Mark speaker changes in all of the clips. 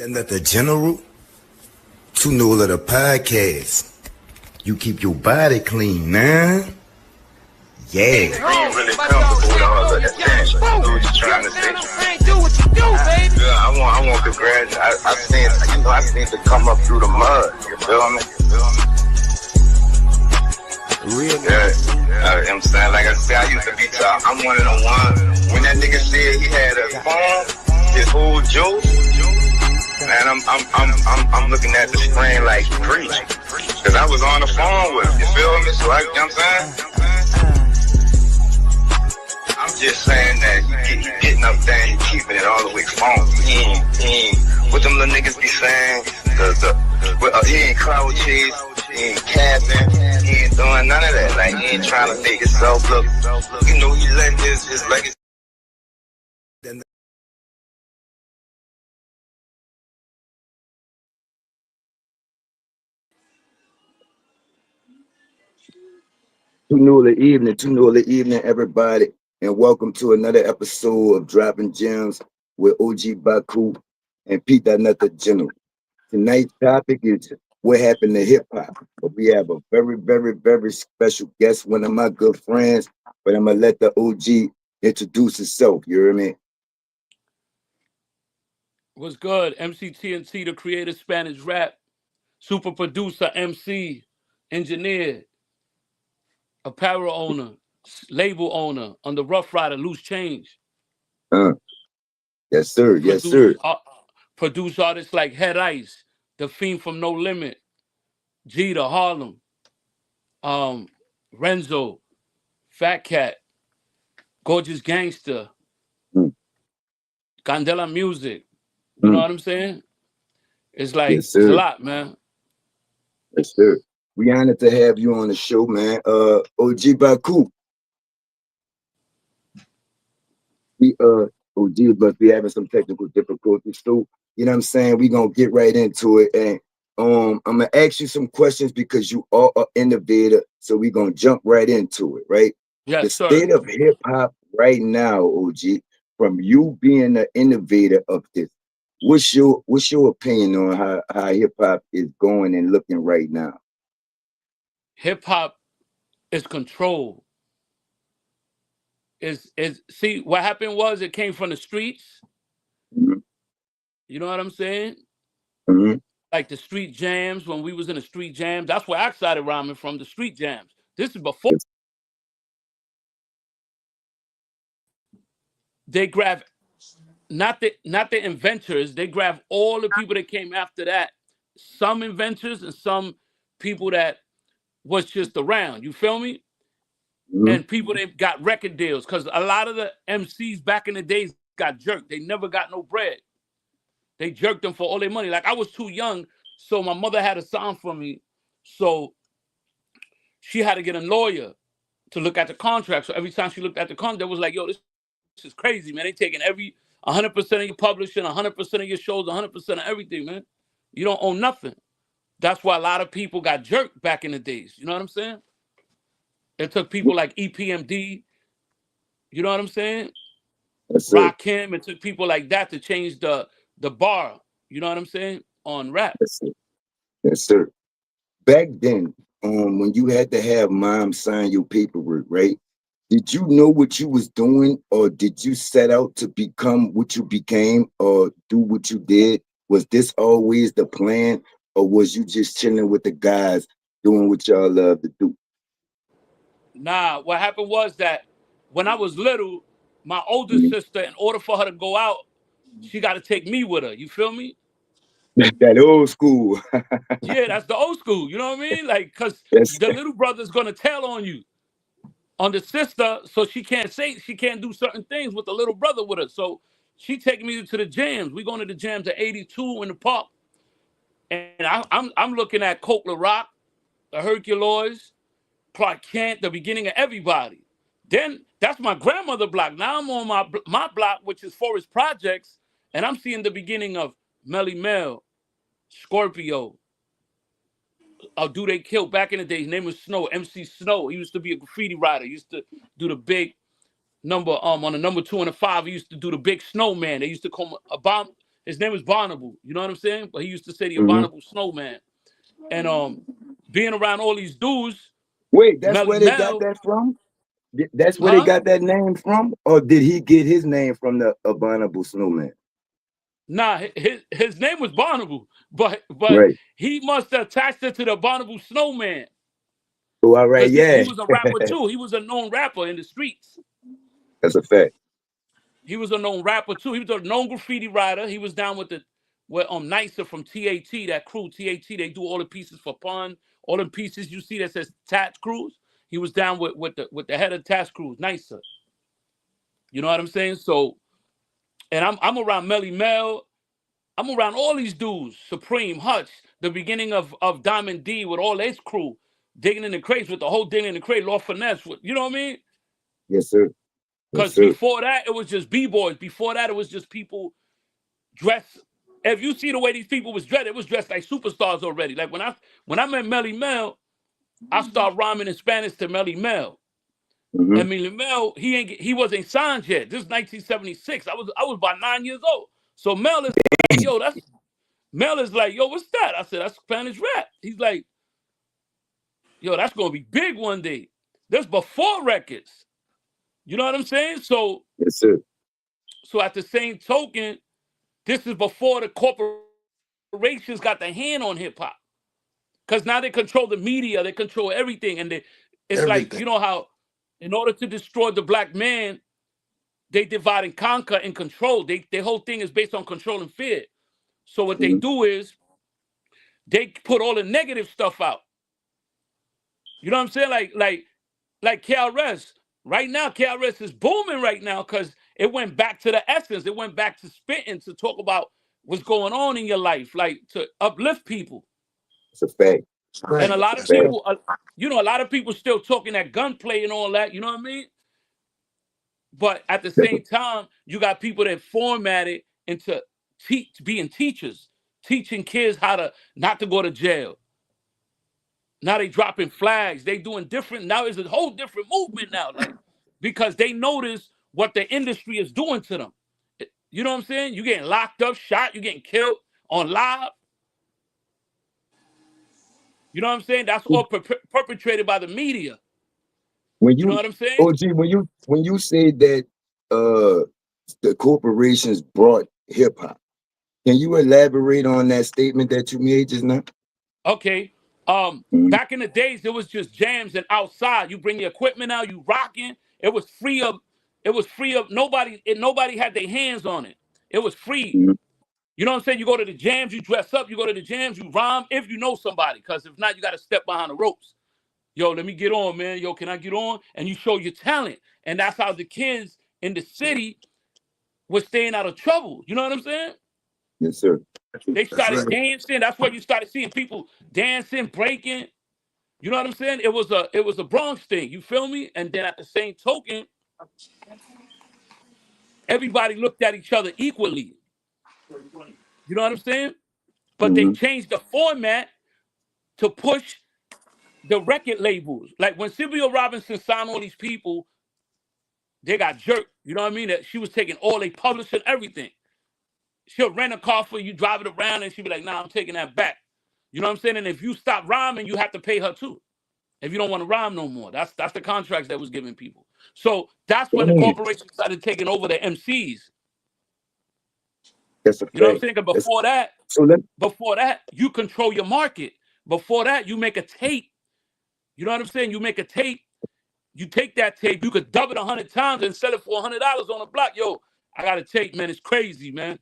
Speaker 1: Then let the general to know of the podcast. You keep your body clean, man. Yeah.
Speaker 2: Being really comfortable with all of that things. I know what you're trying to say. Yeah, I want congrats. I seen to come up through the mud. You feel me?
Speaker 1: Real.
Speaker 2: Yeah. I'm saying, like I said, I used to be top. I'm one of the ones. When that nigga said he had a phone, his whole joke. Man, I'm looking at the screen like preach, cause I was on the phone with him. You feel me? So you know what I'm saying? I'm just saying that he getting up there and keeping it all the way phone. He ain't what them little niggas be saying. He ain't cloud chase. He ain't capping. He ain't doing none of that. Like he ain't trying to make himself look. You know, he letting his legacy.
Speaker 1: Two new of the evening, everybody, and welcome to another episode of Dropping Gems with OG BHAKU and P.NUT the General. Tonight's topic is what happened to hip hop. But we have a very, very, very special guest, one of my good friends. But I'm gonna let the OG introduce himself. You hear me?
Speaker 3: What's good? MCTNT, the creator Spanish rap, super producer, MC, engineer, apparel owner, label owner, on the Rough Rider, Loose Change.
Speaker 1: Yes, sir. Yes, sir.
Speaker 3: Produce artists like Head Ice, The Fiend from No Limit, Jeter, Harlem, Renzo, Fat Cat, Gorgeous Gangster, Candela Music. You know what I'm saying? It's like,
Speaker 1: Yes,
Speaker 3: it's a
Speaker 1: sir.
Speaker 3: lot, man.
Speaker 1: Yes, sir. We honored to have you on the show, man. OG BHAKU. We OG, but we having some technical difficulties. So, you know what I'm saying? We're gonna get right into it. And I'm gonna ask you some questions because you are an innovator. So we're gonna jump right into it, right?
Speaker 3: Yes,
Speaker 1: The
Speaker 3: sir.
Speaker 1: state of hip hop right now, OG, from you being the innovator of this, what's your opinion on how hip hop is going and looking right now?
Speaker 3: Hip hop is control. See, what happened was it came from the streets.
Speaker 1: Mhm.
Speaker 3: You know what I'm saying?
Speaker 1: Mhm.
Speaker 3: Like the street jams, when we was in the street jams. That's where I started rhyming from, the street jams. This is before they grab not the inventors, they grab all the people that came after that. Some inventors and some people that was just around. You feel me?
Speaker 1: Mhm.
Speaker 3: And people that got record deals, because a lot of the MCs back in the days got jerked. They never got no bread. They jerked them for all their money. Like I was too young, so my mother had a sign for me. So she had to get a lawyer to look at the contract. So every time she looked at the contract, it was like, yo, this is crazy, man. They taking 100% of your publishing, 100% of your shows, 100% of everything, man. You don't own nothing. That's why a lot of people got jerked back in the days. You know what I'm saying? It took people like EPMD, you know what I'm saying?
Speaker 1: Yes, sir.
Speaker 3: Rakim, it took people like that to change the bar, you know what I'm saying, on rap.
Speaker 1: Yes, sir. Yes, sir. Back then, when you had to have mom sign your paperwork, right? Did you know what you was doing, or did you set out to become what you became, or do what you did? Was this always the plan, or was you just chilling with the guys doing what y'all love to do?
Speaker 3: Nah, what happened was that when I was little, my older
Speaker 1: Mhm.
Speaker 3: sister, in order for her to go out, she got to take me with her. You feel me?
Speaker 1: That old school.
Speaker 3: Yeah, that's the old school. You know what I mean? Like, because
Speaker 1: Yes.
Speaker 3: the little brother's going to tell on you, on the sister, so she can't do certain things with the little brother with her. So she taking me to the jams. We going to the jams at 82 in the park. And I'm looking at Coke LaRock, the Herculoids, Clark Kent, the beginning of everybody. Then that's my grandmother block. Now I'm on my block, which is Forest Projects, and I'm seeing the beginning of Melly Mel, Scorpio. Do They Kill back in the day. His name was Snow, MC Snow. He used to be a graffiti writer. He used to do the big number on the number 2 and the 5. He used to do the big snowman. They used to call him a bomb. His name was Barnable. You know what I'm saying? But he used to say the
Speaker 1: Hmm.
Speaker 3: abominable snowman. And being around all these dudes,
Speaker 1: Wait, that's
Speaker 3: Melly
Speaker 1: where they got
Speaker 3: Mel,
Speaker 1: that from? That's where they
Speaker 3: huh?
Speaker 1: got that name from? Or did he get his name from the abominable snowman?
Speaker 3: Nah, his name was Barnable, but
Speaker 1: Right.
Speaker 3: he must have attached it to the abominable snowman
Speaker 1: Oh, all right,
Speaker 3: because he
Speaker 1: yeah.
Speaker 3: was a rapper too. He was a known rapper in the streets.
Speaker 1: That's a fact.
Speaker 3: He was a known rapper too. He was a known graffiti writer. He was down with Nicer from TAT, that crew. TAT, they do all the pieces for Pun. All the pieces you see that says Tats Crews. He was down with the head of Tats Crews, Nicer. You know what I'm saying? So, and I'm around Melly Mel. I'm around all these dudes, Supreme, Hutch, the beginning of Diamond D with all his crew, digging in the crates with the whole digging in the crate, Law Finesse. You know what I mean?
Speaker 1: Yes, sir. Yes,
Speaker 3: Because
Speaker 1: sir.
Speaker 3: before that, it was just B-boys. Before that, it was just people dressed. If you see the way these people was dressed, it was dressed like superstars already. Like when I met Melly Mel, I started rhyming in Spanish to Melly Mel.
Speaker 1: Hmm.
Speaker 3: And Melly Mel, he wasn't signed yet. This is 1976. I was about 9 years old. So Mel is like, yo, that's Mel is like, yo, what's that? I said, that's Spanish rap. He's like, yo, that's gonna be big one day. That's before records. You know what I'm saying? So
Speaker 1: Yes, sir.
Speaker 3: at the same token, this is before the corporations got the hand on hip hop. Because now they control the media, they control everything. And it's like,
Speaker 4: Everything.
Speaker 3: you know how in order to destroy the black man, they divide and conquer and control. Their whole thing is based on control and fear. So what they
Speaker 1: Hmm.
Speaker 3: do is they put all the negative stuff out. You know what I'm saying? Like KRS. Right now, KRS is booming right now because it went back to the essence. It went back to spitting to talk about what's going on in your life, like to uplift people.
Speaker 1: It's a fact.
Speaker 4: That's
Speaker 3: And a
Speaker 4: right.
Speaker 3: lot of
Speaker 4: That's
Speaker 1: Fact.
Speaker 4: right.
Speaker 3: people, a lot of people still talking that gunplay and all that. You know what I mean? But at the
Speaker 1: That's a,
Speaker 3: same time, you got people that format it into being teachers, teaching kids how to not to go to jail. Now they dropping flags. They doing different. Now it's a whole different movement now, like because they notice what the industry is doing to them. You know what I'm saying? You getting locked up, shot, you getting killed on live. You know what I'm saying? That's all perpetrated by the media.
Speaker 1: when
Speaker 3: You know
Speaker 1: you
Speaker 3: what I'm saying?
Speaker 1: OG, when you say that uh the corporations brought hip hop, can you elaborate on that statement that you made just now?
Speaker 3: Okay.
Speaker 1: Mhm.
Speaker 3: Back in the days, it was just jams and outside. You bring the equipment out, you rocking. It was free of. It was free of nobody. Nobody had their hands on it. It was free.
Speaker 1: Mhm.
Speaker 3: You know what I'm saying? You go to the jams, you dress up. You go to the jams, you rhyme. If you know somebody, because if not, you got to step behind the ropes. Yo, let me get on, man. Yo, can I get on? And you show your talent. And that's how the kids in the city were staying out of trouble. You know what I'm saying?
Speaker 1: Yes, sir.
Speaker 3: They
Speaker 4: That's
Speaker 3: started
Speaker 4: right.
Speaker 3: dancing. That's where you started seeing people dancing, breaking. You know what I'm saying? It was a Bronx thing. You feel me? And then at the same token, everybody looked at each other equally. You know what I'm saying? But they
Speaker 1: Hmm.
Speaker 3: changed the format to push the record labels. Like when Sylvia Robinson signed all these people, they got jerked. You know what I mean? That she was taking all they publishing everything. She'll rent a car for you, drive it around, and she'll be like, "Nah, I'm taking that back." You know what I'm saying? And if you stop rhyming, you have to pay her too. If you don't want to rhyme no more. That's the contracts that was giving people. So that's when the
Speaker 1: Damn,
Speaker 3: corporations started taking over the MCs.
Speaker 1: that's a
Speaker 3: You know what I'm
Speaker 1: fact.
Speaker 3: saying? 'Cause
Speaker 1: That's, so
Speaker 3: before that, you control your market. Before that, you make a tape. You know what I'm saying? You make a tape. You take that tape, you could dub it 100 times and sell it for $100 on the block. Yo, I got a tape, man. It's crazy, man.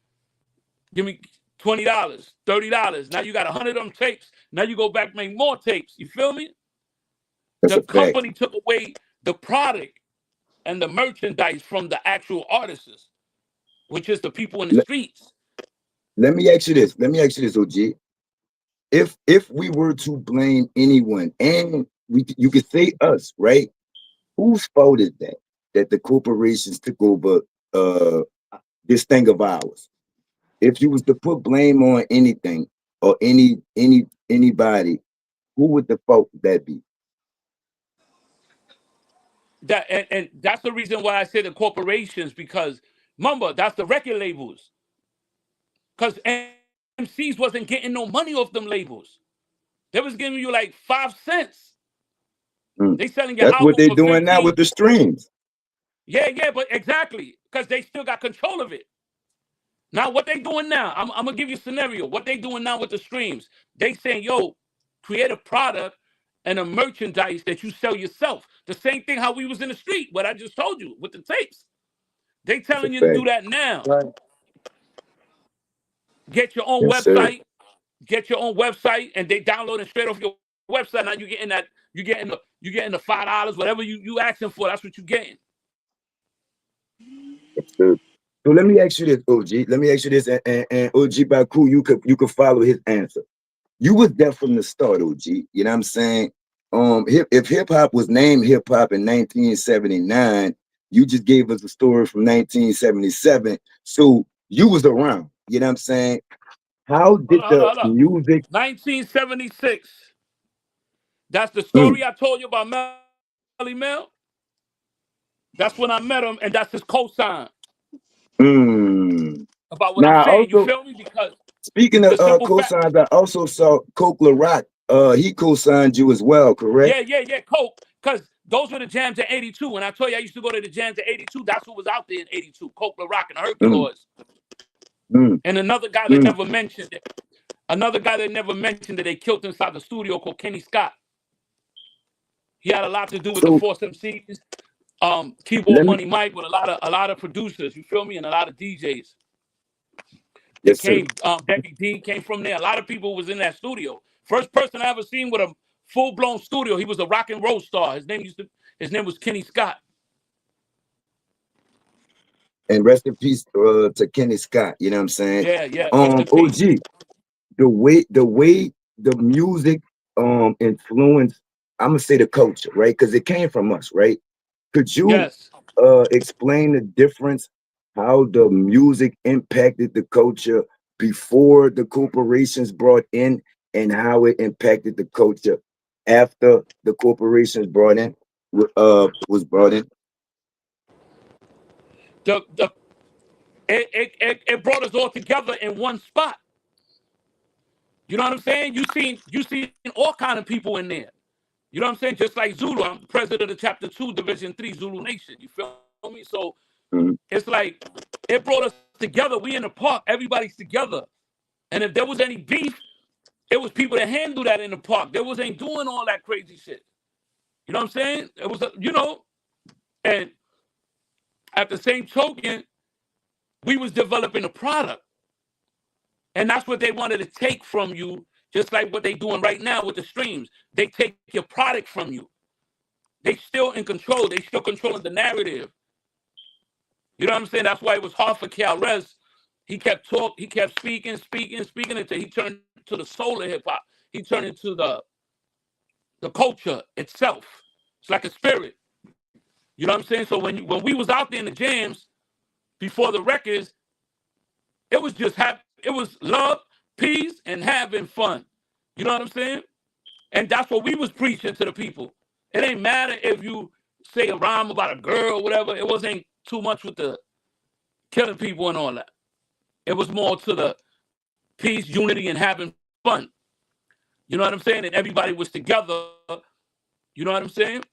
Speaker 3: Give me $20, $30. Now you got 100 of them tapes. Now you go back and make more tapes. You feel me?
Speaker 1: that's
Speaker 3: The
Speaker 1: a fact.
Speaker 3: company took away the product and the merchandise from the actual artists, which is the people in the
Speaker 1: Let,
Speaker 3: streets.
Speaker 1: let me ask you this. Let me ask you this, OG. If we were to blame anyone, and you could say us, right? Whose fault is that? That the corporations took over uh this thing of ours. If you was to put blame on anything or anybody, who would the fault that be?
Speaker 3: And that's the reason why I say the corporations, because remember, that's the record labels. because MCs wasn't getting no money off them labels. They was giving you like 5 cents.
Speaker 1: Mm.
Speaker 3: They selling your
Speaker 1: That's what
Speaker 3: album
Speaker 1: they
Speaker 3: for
Speaker 1: doing now
Speaker 3: 15.
Speaker 1: with the streams.
Speaker 3: Yeah, but exactly, because they still got control of it. Now, what they doing now, I'm gonna give you a scenario. What they doing now with the streams, they saying, yo, create a product and a merchandise that you sell yourself. The same thing how we was in the street, what I just told you with the tapes. They
Speaker 1: That's a
Speaker 3: telling you to do
Speaker 1: fact.
Speaker 3: that now.
Speaker 4: Right.
Speaker 3: Get your own
Speaker 1: Yes, sir.
Speaker 3: website, and they download it straight off your website. Now you getting that, you getting the $5, whatever you asking for, that's what you getting.
Speaker 1: Yes, sir. So let me ask you this, OG. Let me ask you this, and OG BHAKU, you could follow his answer. You was there from the start, OG. You know what I'm saying? If hip hop was named hip hop in 1979, you just gave us a story from 1977. So you was around. You know what I'm saying? How did the
Speaker 3: Hold on.
Speaker 1: music?
Speaker 3: 1976. That's the
Speaker 1: Mm,
Speaker 3: story I told you about Melly Mel. That's when I met him, and that's his cosign
Speaker 1: mm.
Speaker 3: about what I'm
Speaker 1: Now,
Speaker 3: saying. You
Speaker 1: also
Speaker 3: feel me? Because
Speaker 1: speaking of
Speaker 3: the simple fact,
Speaker 1: cosigns, I also saw Coke LaRock. He co-signed you as well, correct?
Speaker 3: yeah, Coke. Because those were the jams in '82. When I told you I used to go to the jams in '82, that's what was out there in '82. Coke, LaRock, and
Speaker 1: Mm,
Speaker 3: Herculoids.
Speaker 1: mm,
Speaker 3: And another guy that
Speaker 1: mm.
Speaker 3: never mentioned it. Another guy that never mentioned that they killed inside the studio called Kenny Scott. He had a lot to do with the
Speaker 1: So
Speaker 3: Force MCs, Keyboard
Speaker 1: let me,
Speaker 3: Money Mike, with a lot of producers. You feel me? And a lot of DJs. That
Speaker 1: yes, sir.
Speaker 3: came, Debbie Dean came from there. A lot of people was in that studio. First person I ever seen with a full blown studio. He was a rock and roll star. His name was Kenny Scott.
Speaker 1: And rest in peace to Kenny Scott. You know what I'm saying?
Speaker 3: Yeah. Rest in peace.
Speaker 1: OG, the way the music influenced, I'm gonna say the culture, right? Because it came from us, right? Could you
Speaker 3: Yes.
Speaker 1: explain the difference, how the music impacted the culture before the corporations brought in, and how it impacted the culture after the corporations brought in was brought in?
Speaker 3: The it brought us all together in one spot. You know what I'm saying? You seen all kind of people in there. You know what I'm saying? Just like Zulu, I'm president of Chapter 2, Division 3, Zulu Nation. You feel me? So
Speaker 1: Mhm.
Speaker 3: it's like it brought us together. We in the park, everybody's together. And if there was any beef, it was people that handled that in the park. They was ain't doing all that crazy shit. You know what I'm saying? It was, and at the same token, we was developing a product. And that's what they wanted to take from you, just like what they doing right now with the streams. They take your product from you. They still in control. They still controlling the narrative. You know what I'm saying? That's why it was hard for Cal Rez. He kept speaking until he turned to the soul of hip hop. He turned into the culture itself. It's like a spirit. You know what I'm saying? So when we was out there in the jams before the records, it was it was love, peace, and having fun. You know what I'm saying? And that's what we was preaching to the people. It ain't matter if you say a rhyme about a girl or whatever. It wasn't too much with the killing people and all that. It was more to the peace, unity, and having fun. You know what I'm saying? And everybody was together. You know what I'm saying?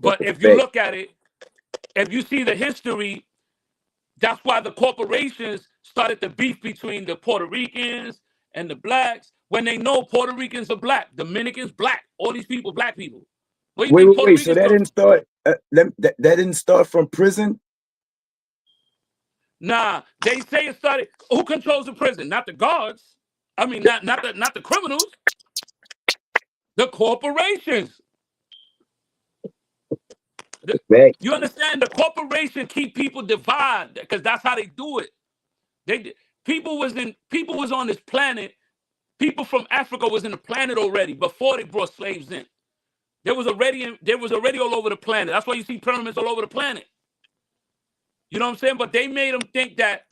Speaker 1: That's
Speaker 3: But
Speaker 1: a
Speaker 3: if you
Speaker 1: fact.
Speaker 3: look at it, if you see the history, that's why the corporations started the beef between the Puerto Ricans and the blacks when they know Puerto Ricans are black, Dominicans black, all these people, black people. Where you
Speaker 1: Wait,
Speaker 3: think
Speaker 1: wait,
Speaker 3: Puerto
Speaker 1: wait. So
Speaker 3: Ricans
Speaker 1: that
Speaker 3: come
Speaker 1: didn't
Speaker 3: from?
Speaker 1: start. That didn't start from prison.
Speaker 3: Nah, they say it started. Who controls the prison? Not the guards. I mean, not the criminals. The corporations.
Speaker 1: Fact.
Speaker 3: You understand? The corporation keep people divided because that's how they do it. They people was on this planet. People from Africa was in the planet already before they brought slaves in. There was already all over the planet. That's why you see pyramids all over the planet. You know what I'm saying? But they made them think that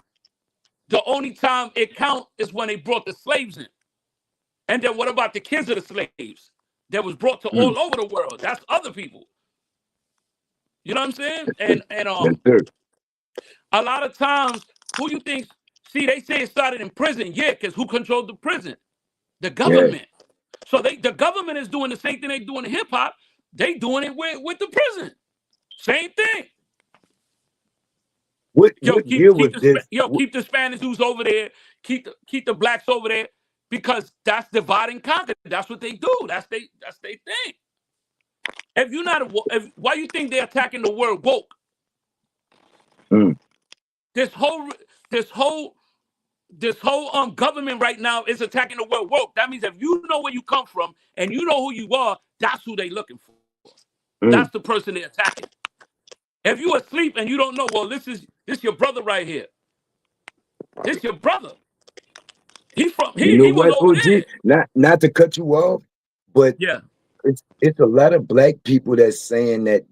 Speaker 3: the only time it count is when they brought the slaves in. And then what about the kids of the slaves that was brought to
Speaker 1: Mm,
Speaker 3: all over the world? That's other people. You know what I'm saying?
Speaker 1: yes, sir.
Speaker 3: And
Speaker 1: Yes, sir.
Speaker 3: a lot of times, who you think See, they say it started in prison. Yeah, because who controlled the prison? The
Speaker 1: Yeah.
Speaker 3: government. So the government is doing the same thing they doing in hip hop. They doing it with the prison. Same thing.
Speaker 1: What
Speaker 3: Yo,
Speaker 1: year was this?
Speaker 3: keep the Spanish dudes over there. Keep the blacks over there because that's divide and conquer. That's what they do. That's they thing. If you're not, why you think they're attacking the word woke?
Speaker 1: Mm,
Speaker 3: This whole this whole government right now is attacking the word woke. That means if you know where you come from and you know who you are, that's who they looking for. That's
Speaker 1: mm.
Speaker 3: the person they're attacking. If you asleep and you don't know, well, this your brother right here. This your brother.
Speaker 1: You know
Speaker 3: He was
Speaker 1: what,
Speaker 3: over
Speaker 1: OG?
Speaker 3: there.
Speaker 1: Not to cut you off, but
Speaker 3: Yeah.
Speaker 1: it's a lot of black people that's saying that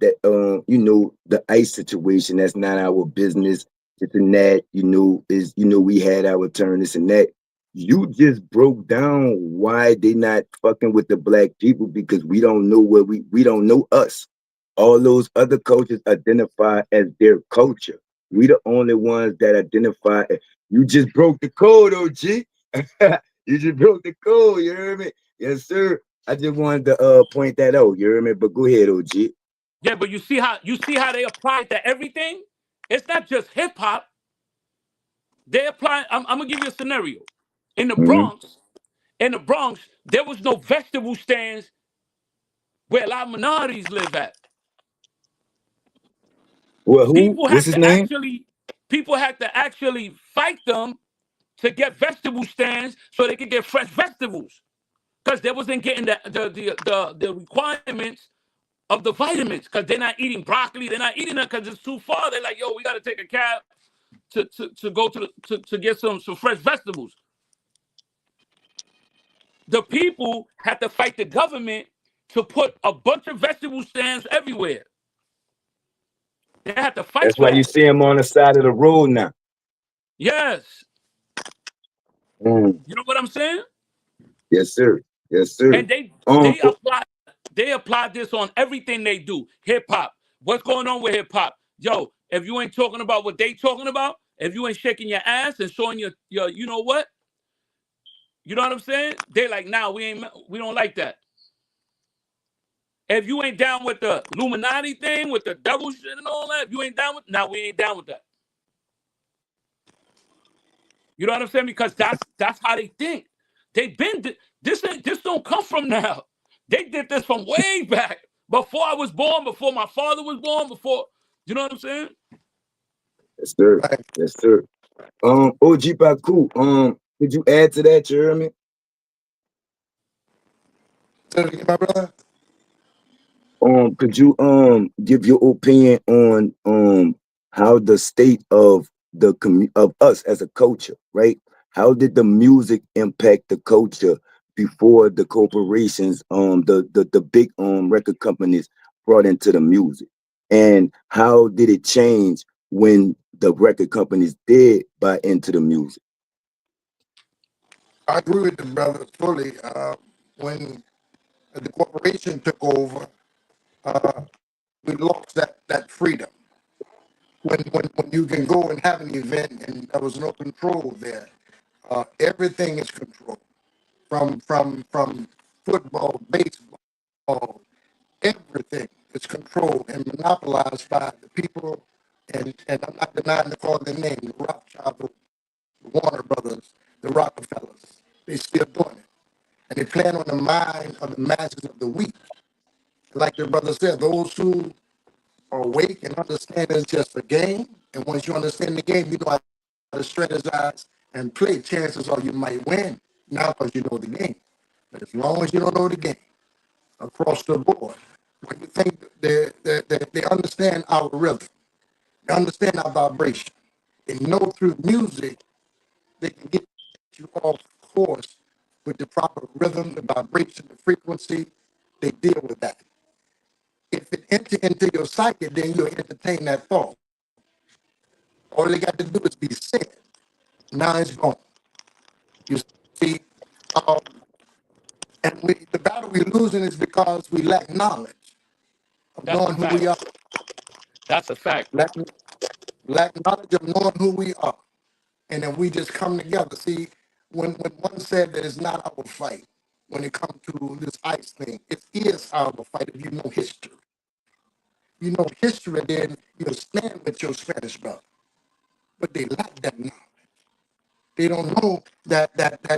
Speaker 1: you know, the ICE situation, that's not our business, this and that, you know, is, you know, we had our turn, this and that. You just broke down why they not fucking with the black people, because we don't know what we don't know us. All those other cultures identify as their culture. We the only ones that identify. You just broke the code, OG. You just broke the code, you hear me? Yes, sir. I just wanted to point that out, you hear me? But go ahead, OG.
Speaker 3: Yeah, but you see how they apply it to everything? It's not just hip hop. They apply, I'm gonna give you a scenario. In the
Speaker 1: Hmm.
Speaker 3: Bronx, there was no vegetable stands where a lot of minorities live at.
Speaker 1: Well, who?
Speaker 3: People
Speaker 1: What's
Speaker 3: had
Speaker 1: his
Speaker 3: to
Speaker 1: name?
Speaker 3: actually fight them to get vegetable stands so they could get fresh vegetables. Because they wasn't getting the requirements of the vitamins, because they're not eating broccoli, they're not eating it because it's too far. They're like, yo, we gotta take a cab to go to get some fresh vegetables. The people had to fight the government to put a bunch of vegetable stands everywhere. They had to fight
Speaker 1: That's
Speaker 3: for
Speaker 1: why you
Speaker 3: that.
Speaker 1: see him on the side of the road now.
Speaker 3: Yes.
Speaker 1: Mm.
Speaker 3: You know what I'm saying?
Speaker 1: Yes, sir. Yes, sir.
Speaker 3: And they
Speaker 1: Um,
Speaker 3: they apply they apply this on everything they do. Hip hop. What's going on with hip hop? Yo, if you ain't talking about what they talking about, if you ain't shaking your ass and showing your you know what? You know what I'm saying? They're like, nah, we don't like that. If you ain't down with the Illuminati thing, with the devil shit and all that, if you ain't down with, now we ain't down with that. You know what I'm saying? Because that's how they think. They've been this don't come from now. They did this from way back before I was born, before my father was born, before you know what I'm saying?
Speaker 1: yes, sir. Yes, sir. OG BHAKU, could you add to that, you hear me?
Speaker 4: My brother.
Speaker 1: Could you give your opinion on how the state of of us as a culture, right? How did the music impact the culture before the corporations, the big record companies brought into the music? And how did it change when the record companies did buy into the music?
Speaker 4: I agree with the brother fully. When the corporation took over, uh, we lost that freedom. When you can go and have an event and there was no control there, everything is controlled from football, baseball, everything is controlled and monopolized by the people. And I'm not denying to call their name, the Rothschild, the Warner Brothers, the Rockefellers. They still doing it. And they plan on the mind of the masses of the weak. Like the brother said, those who are awake and understand it's just a game. And once you understand the game, you know how to strategize and play. Chances are you might win now because you know the game. But as long as you don't know the game, across the board, when you think they understand our rhythm, they understand our vibration, they know through music they can get you off course with the proper rhythm, the vibration, the frequency. They deal with that. If it enter into your psyche, then you'll entertain that thought. All they got to do is be said. Now it's gone. You see, um, the battle we're losing is because we lack knowledge of
Speaker 3: That's a
Speaker 4: knowing who we
Speaker 3: fact.
Speaker 4: are.
Speaker 3: That's a fact.
Speaker 4: Lack, lack knowledge of knowing who we are. and then we just come together. See, when one said that it's not our fight, when it comes to this ICE thing, it is our fight if you know history. You know history, then you'll stand with your Spanish brother. But they lack that knowledge. They don't know that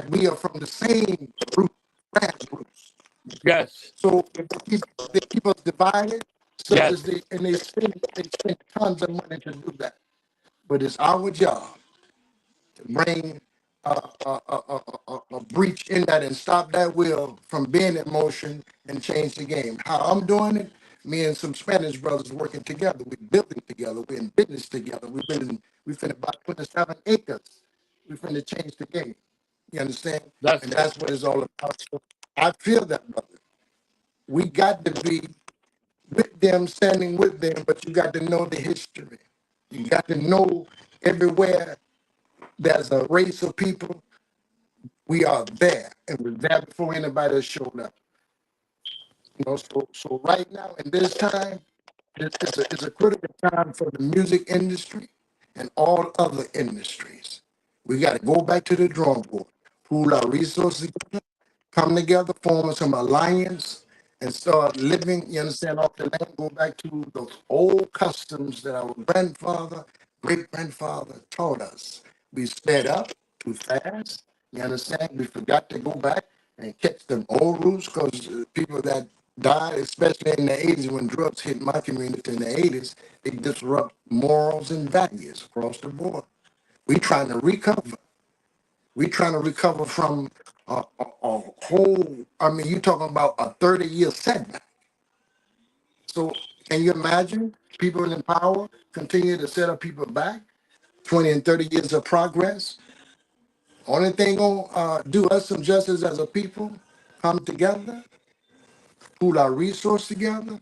Speaker 4: we are from the same root, grassroots.
Speaker 3: Yes.
Speaker 4: So if they keep us divided, such as
Speaker 3: Yes.
Speaker 4: they spend tons of money to do that. But it's our job to bring a breach in that and stop that wheel from being in motion and change the game. How I'm doing it, me and some Spanish brothers working together. We're building together. We're in business together. We finna buy 27 acres. We finna change the game. You understand?
Speaker 3: That's
Speaker 4: And that's what it's all about. So I feel that, brother. We got to be with them, standing with them, but you got to know the history. You got to know everywhere there's a race of people, we are there, and we're there before anybody has showed up. You know, so right now in this time, it's a critical time for the music industry and all other industries. We got to go back to the drawing board, pool our resources, come together, form some alliance, and start living, you understand, off the land, go back to those old customs that our grandfather, great grandfather taught us. We sped up too fast, you understand? We forgot to go back and catch them old roots because people that died, especially in the 80s when drugs hit my community in the 80s, they disrupt morals and values across the board. We trying to recover. We trying to recover from a whole, I mean, you're talking about a 30-year setback. So can you imagine people in power continue to set up people back, 20 and 30 years of progress? Only thing gonna do us some justice as a people, come together, pool our resources together,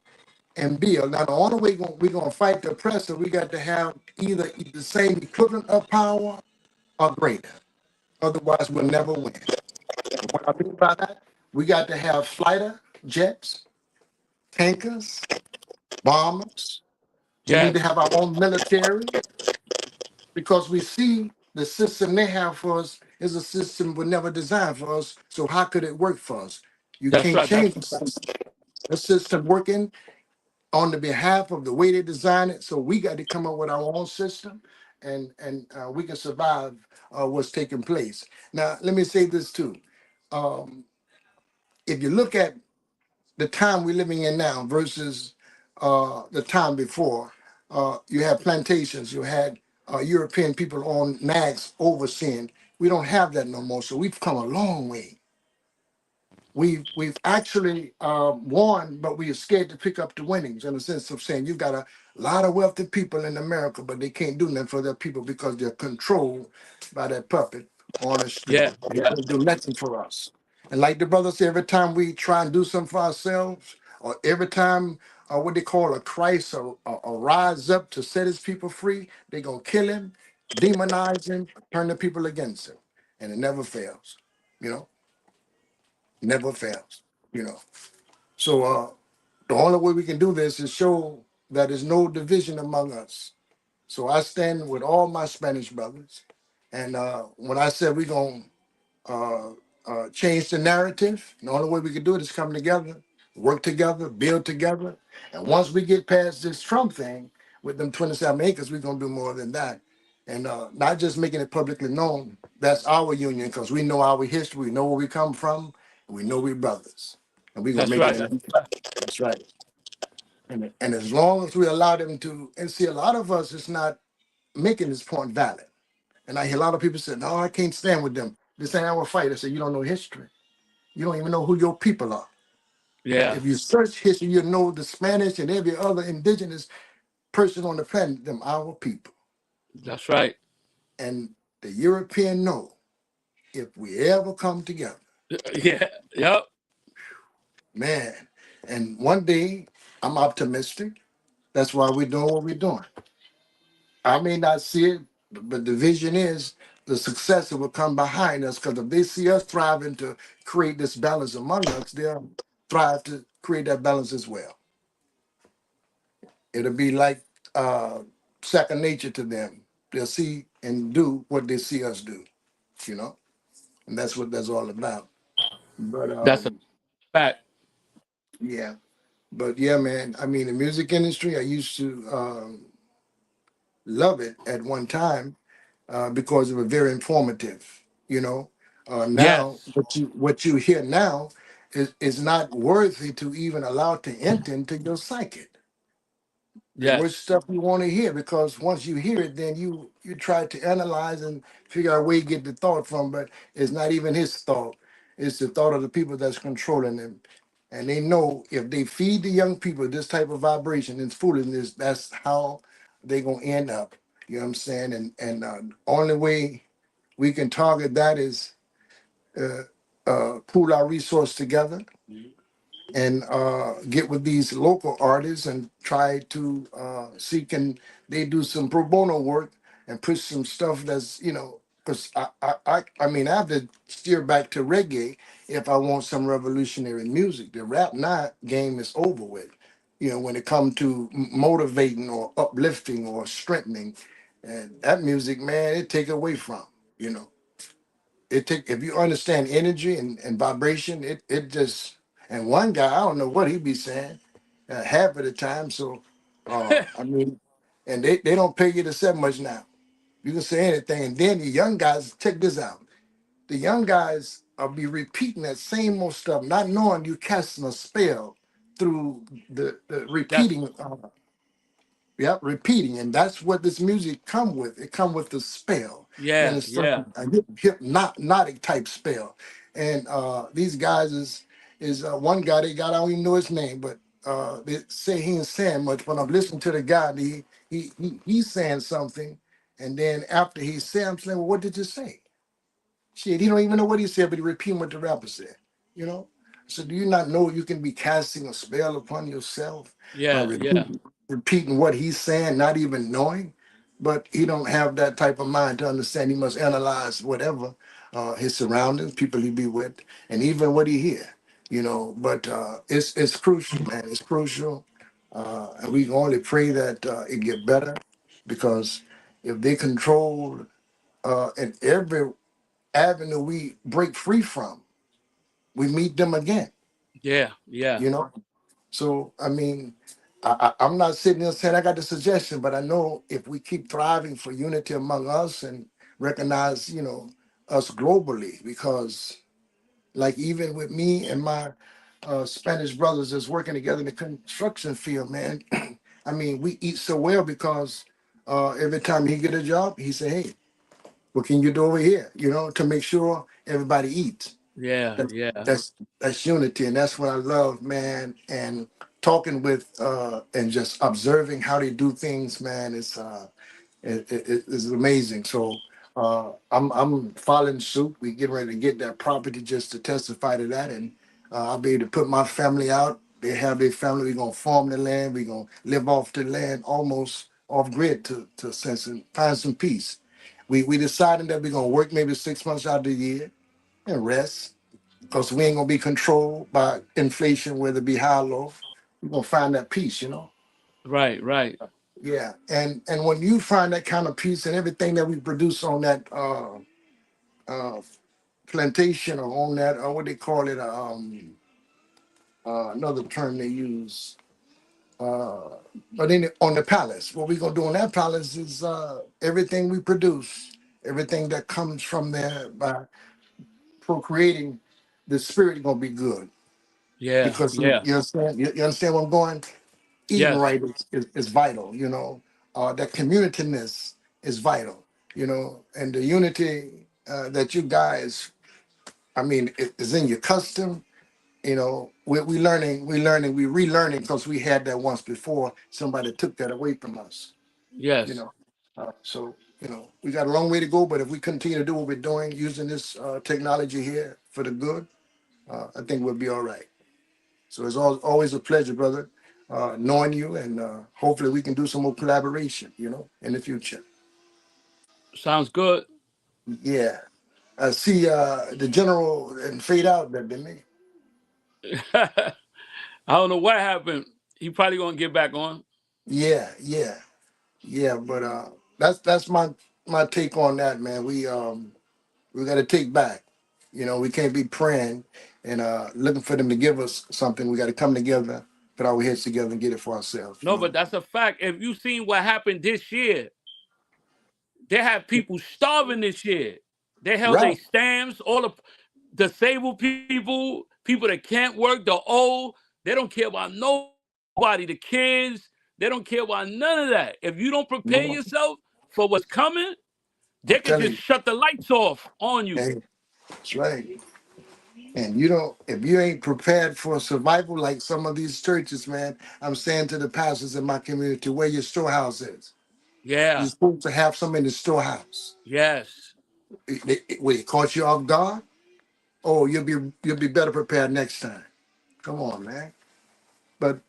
Speaker 4: and build. Now, the only way we're gonna fight the oppressor, we got to have either the same equivalent of power or greater. Otherwise, we'll never win. What I mean by that, we got to have fighter jets, tankers, bombers. We need
Speaker 3: Yes.
Speaker 4: to have our own military because we see the system they have for us is a system we never designed for us. So how could it work for us? You
Speaker 3: That's
Speaker 4: can't
Speaker 3: right.
Speaker 4: change
Speaker 3: That's
Speaker 4: the system. The system working on the behalf of the way they design it. So we got to come up with our own system, and we can survive what's taking place. Now, let me say this too. Um, if you look at the time we're living in now versus the time before. You had plantations, you had European people on nags overseeing. We don't have that no more. So we've come a long way. We've actually won, but we are scared to pick up the winnings in the sense of saying you've got a lot of wealthy people in America, but they can't do nothing for their people because they're controlled by that puppet on the
Speaker 3: yeah.
Speaker 4: string. They
Speaker 3: Yeah.
Speaker 4: can't do nothing for us. And like the brother said, every time we try and do something for ourselves, or every time what they call a Christ or rise up to set his people free, they're gonna kill him, demonize him, turn the people against him. And it never fails, you know, never fails, you know. So the only way we can do this is show that there's no division among us. So I stand with all my Spanish brothers. And when I said we're going to change the narrative, the only way we can do it is come together, work together, build together. And once we get past this Trump thing with them 27 acres, we're going to do more than that. And not just making it publicly known, that's our union because we know our history, we know where we come from, and we know we're brothers. And we're going to
Speaker 3: That's
Speaker 4: make it
Speaker 3: right.
Speaker 4: in. That's right. And as long as we allow them to, and see, a lot of us is not making this point valid. And I hear a lot of people say, no, I can't stand with them. This ain't our fight. I say, you don't know history. You don't even know who your people are.
Speaker 3: Yeah.
Speaker 4: If you search history, you know the Spanish and every other indigenous person on the planet, them our people.
Speaker 3: That's right.
Speaker 4: And the European know if we ever come together,
Speaker 3: Yeah. Yep.
Speaker 4: man, and one day I'm optimistic. That's why we're doing what we're doing. I may not see it, but the vision is the successor will come behind us because if they see us thriving to create this balance among us, they'll thrive to create that balance as well. It'll be like second nature to them. They'll see and do what they see us do, you know, and that's what that's all about. But
Speaker 3: That's a fact.
Speaker 4: yeah, but yeah, man. I mean, the music industry, I used to love it at one time because it was very informative. You know, now
Speaker 3: Yes.
Speaker 4: what you hear now is not worthy to even allow to enter into your psyche. The worst
Speaker 3: Yes.
Speaker 4: stuff you want to hear, because once you hear it, then you try to analyze and figure out where you get the thought from, but it's not even his thought. It's the thought of the people that's controlling them. And they know if they feed the young people this type of vibration and foolishness, that's how they're gonna end up. You know what I'm saying? And only way we can target that is uh, pool our resource together and get with these local artists and try to see can they do some pro bono work and push some stuff that's, you know, because I mean I have to steer back to reggae if I want some revolutionary music. The rap now game is over with, you know, when it comes to motivating or uplifting or strengthening, and that music, man, it take away from, you know, it take, if you understand energy and vibration, it just, and one guy, I don't know what he be saying half of the time. So I mean, and they don't pay you to say much now. You can say anything, and then the young guys, check this out, the young guys will be repeating that same old stuff, not knowing you casting a spell through the
Speaker 3: That's
Speaker 4: repeating. Yep, repeating, and that's what this music come with. It come with the spell, and
Speaker 3: yeah,
Speaker 4: it's
Speaker 3: yeah,
Speaker 4: a hypnotic type spell. And these guys is one guy they got. I don't even know his name, but they say he ain't saying much. But I'm listening to the guy. And he's saying something, and then after he said, I'm saying, well, what did you say? Shit, he don't even know what he said, but he repeating what the rapper said. You know. So do you not know you can be casting a spell upon yourself by
Speaker 3: yeah, yeah,
Speaker 4: repeating what he's saying, not even knowing? But he don't have that type of mind to understand. He must analyze whatever his surroundings, people he be with, and even what he hear. You know. But it's crucial, man. It's crucial, and we can only pray that it get better, because if they control in every avenue we break free from, we meet them again,
Speaker 3: yeah, yeah,
Speaker 4: you know? So, I mean, I'm not sitting there saying I got the suggestion, but I know if we keep thriving for unity among us and recognize, you know, us globally, because like even with me and my Spanish brothers that's working together in the construction field, man, I mean, we eat so well because every time he get a job, he say, hey, what can you do over here? You know, to make sure everybody eats.
Speaker 3: yeah,
Speaker 4: That's
Speaker 3: yeah.
Speaker 4: that's that's unity, and that's what I love, man. And talking with and just observing how they do things, man, is amazing. So I'm following suit. We get ready to get that property just to testify to that, and I'll be able to put my family out. They have their family. We're gonna farm the land. We're gonna live off the land, almost off grid, to sense and find some peace. We decided that we're gonna work maybe 6 months out of the year and rest, because we ain't gonna be controlled by inflation, whether it be high or low. We're gonna find that peace, you know.
Speaker 3: Right, right.
Speaker 4: Yeah, and when you find that kind of peace and everything that we produce on that uh, plantation, or on that what they call it, another term they use, uh, but in on the palace, what we gonna do on that palace is everything we produce, everything that comes from there by procreating, the spirit gonna be good,
Speaker 3: Yeah,
Speaker 4: because
Speaker 3: yeah.
Speaker 4: you understand, you understand where I'm going. Eating
Speaker 3: Yes,
Speaker 4: right is vital, you know. That communityness is vital, you know, and the unity that you guys, I mean, is in your custom, you know. We relearning, because we had that once before. Somebody took that away from us, you
Speaker 3: yes.
Speaker 4: know. So, you know, we got a long way to go, but if we continue to do what we're doing, using this technology here for the good, I think we'll be all right. So it's always a pleasure, brother, knowing you, and hopefully we can do some more collaboration, you know, in the future.
Speaker 3: Sounds good.
Speaker 4: Yeah. I see the general and fade out there, didn't he?
Speaker 3: I don't know what happened. He probably gonna get back on.
Speaker 4: Yeah, yeah, yeah. But that's my take on that, man. We got to take back. You know, we can't be praying and looking for them to give us something. We got to come together, put our heads together, and get it for ourselves. You
Speaker 3: No, but
Speaker 4: know,
Speaker 3: that's a fact. If you seen what happened this year, they have people starving this year. They held their
Speaker 4: right?
Speaker 3: stamps, all the disabled people, people that can't work, the old. They don't care about nobody, the kids. They don't care about none of that. If you don't prepare
Speaker 4: No,
Speaker 3: yourself for what's coming,
Speaker 4: I'm
Speaker 3: they could
Speaker 4: telling
Speaker 3: just
Speaker 4: you,
Speaker 3: shut the lights off on you.
Speaker 4: hey, that's right. And you don't, if you ain't prepared for survival, like some of these churches, man, I'm saying to the pastors in my community, where your storehouse is. You're
Speaker 3: Yeah.
Speaker 4: supposed to have some in the storehouse.
Speaker 3: Yes.
Speaker 4: Will it caught you off guard? Oh, you'll be better prepared next time. Come on, man. But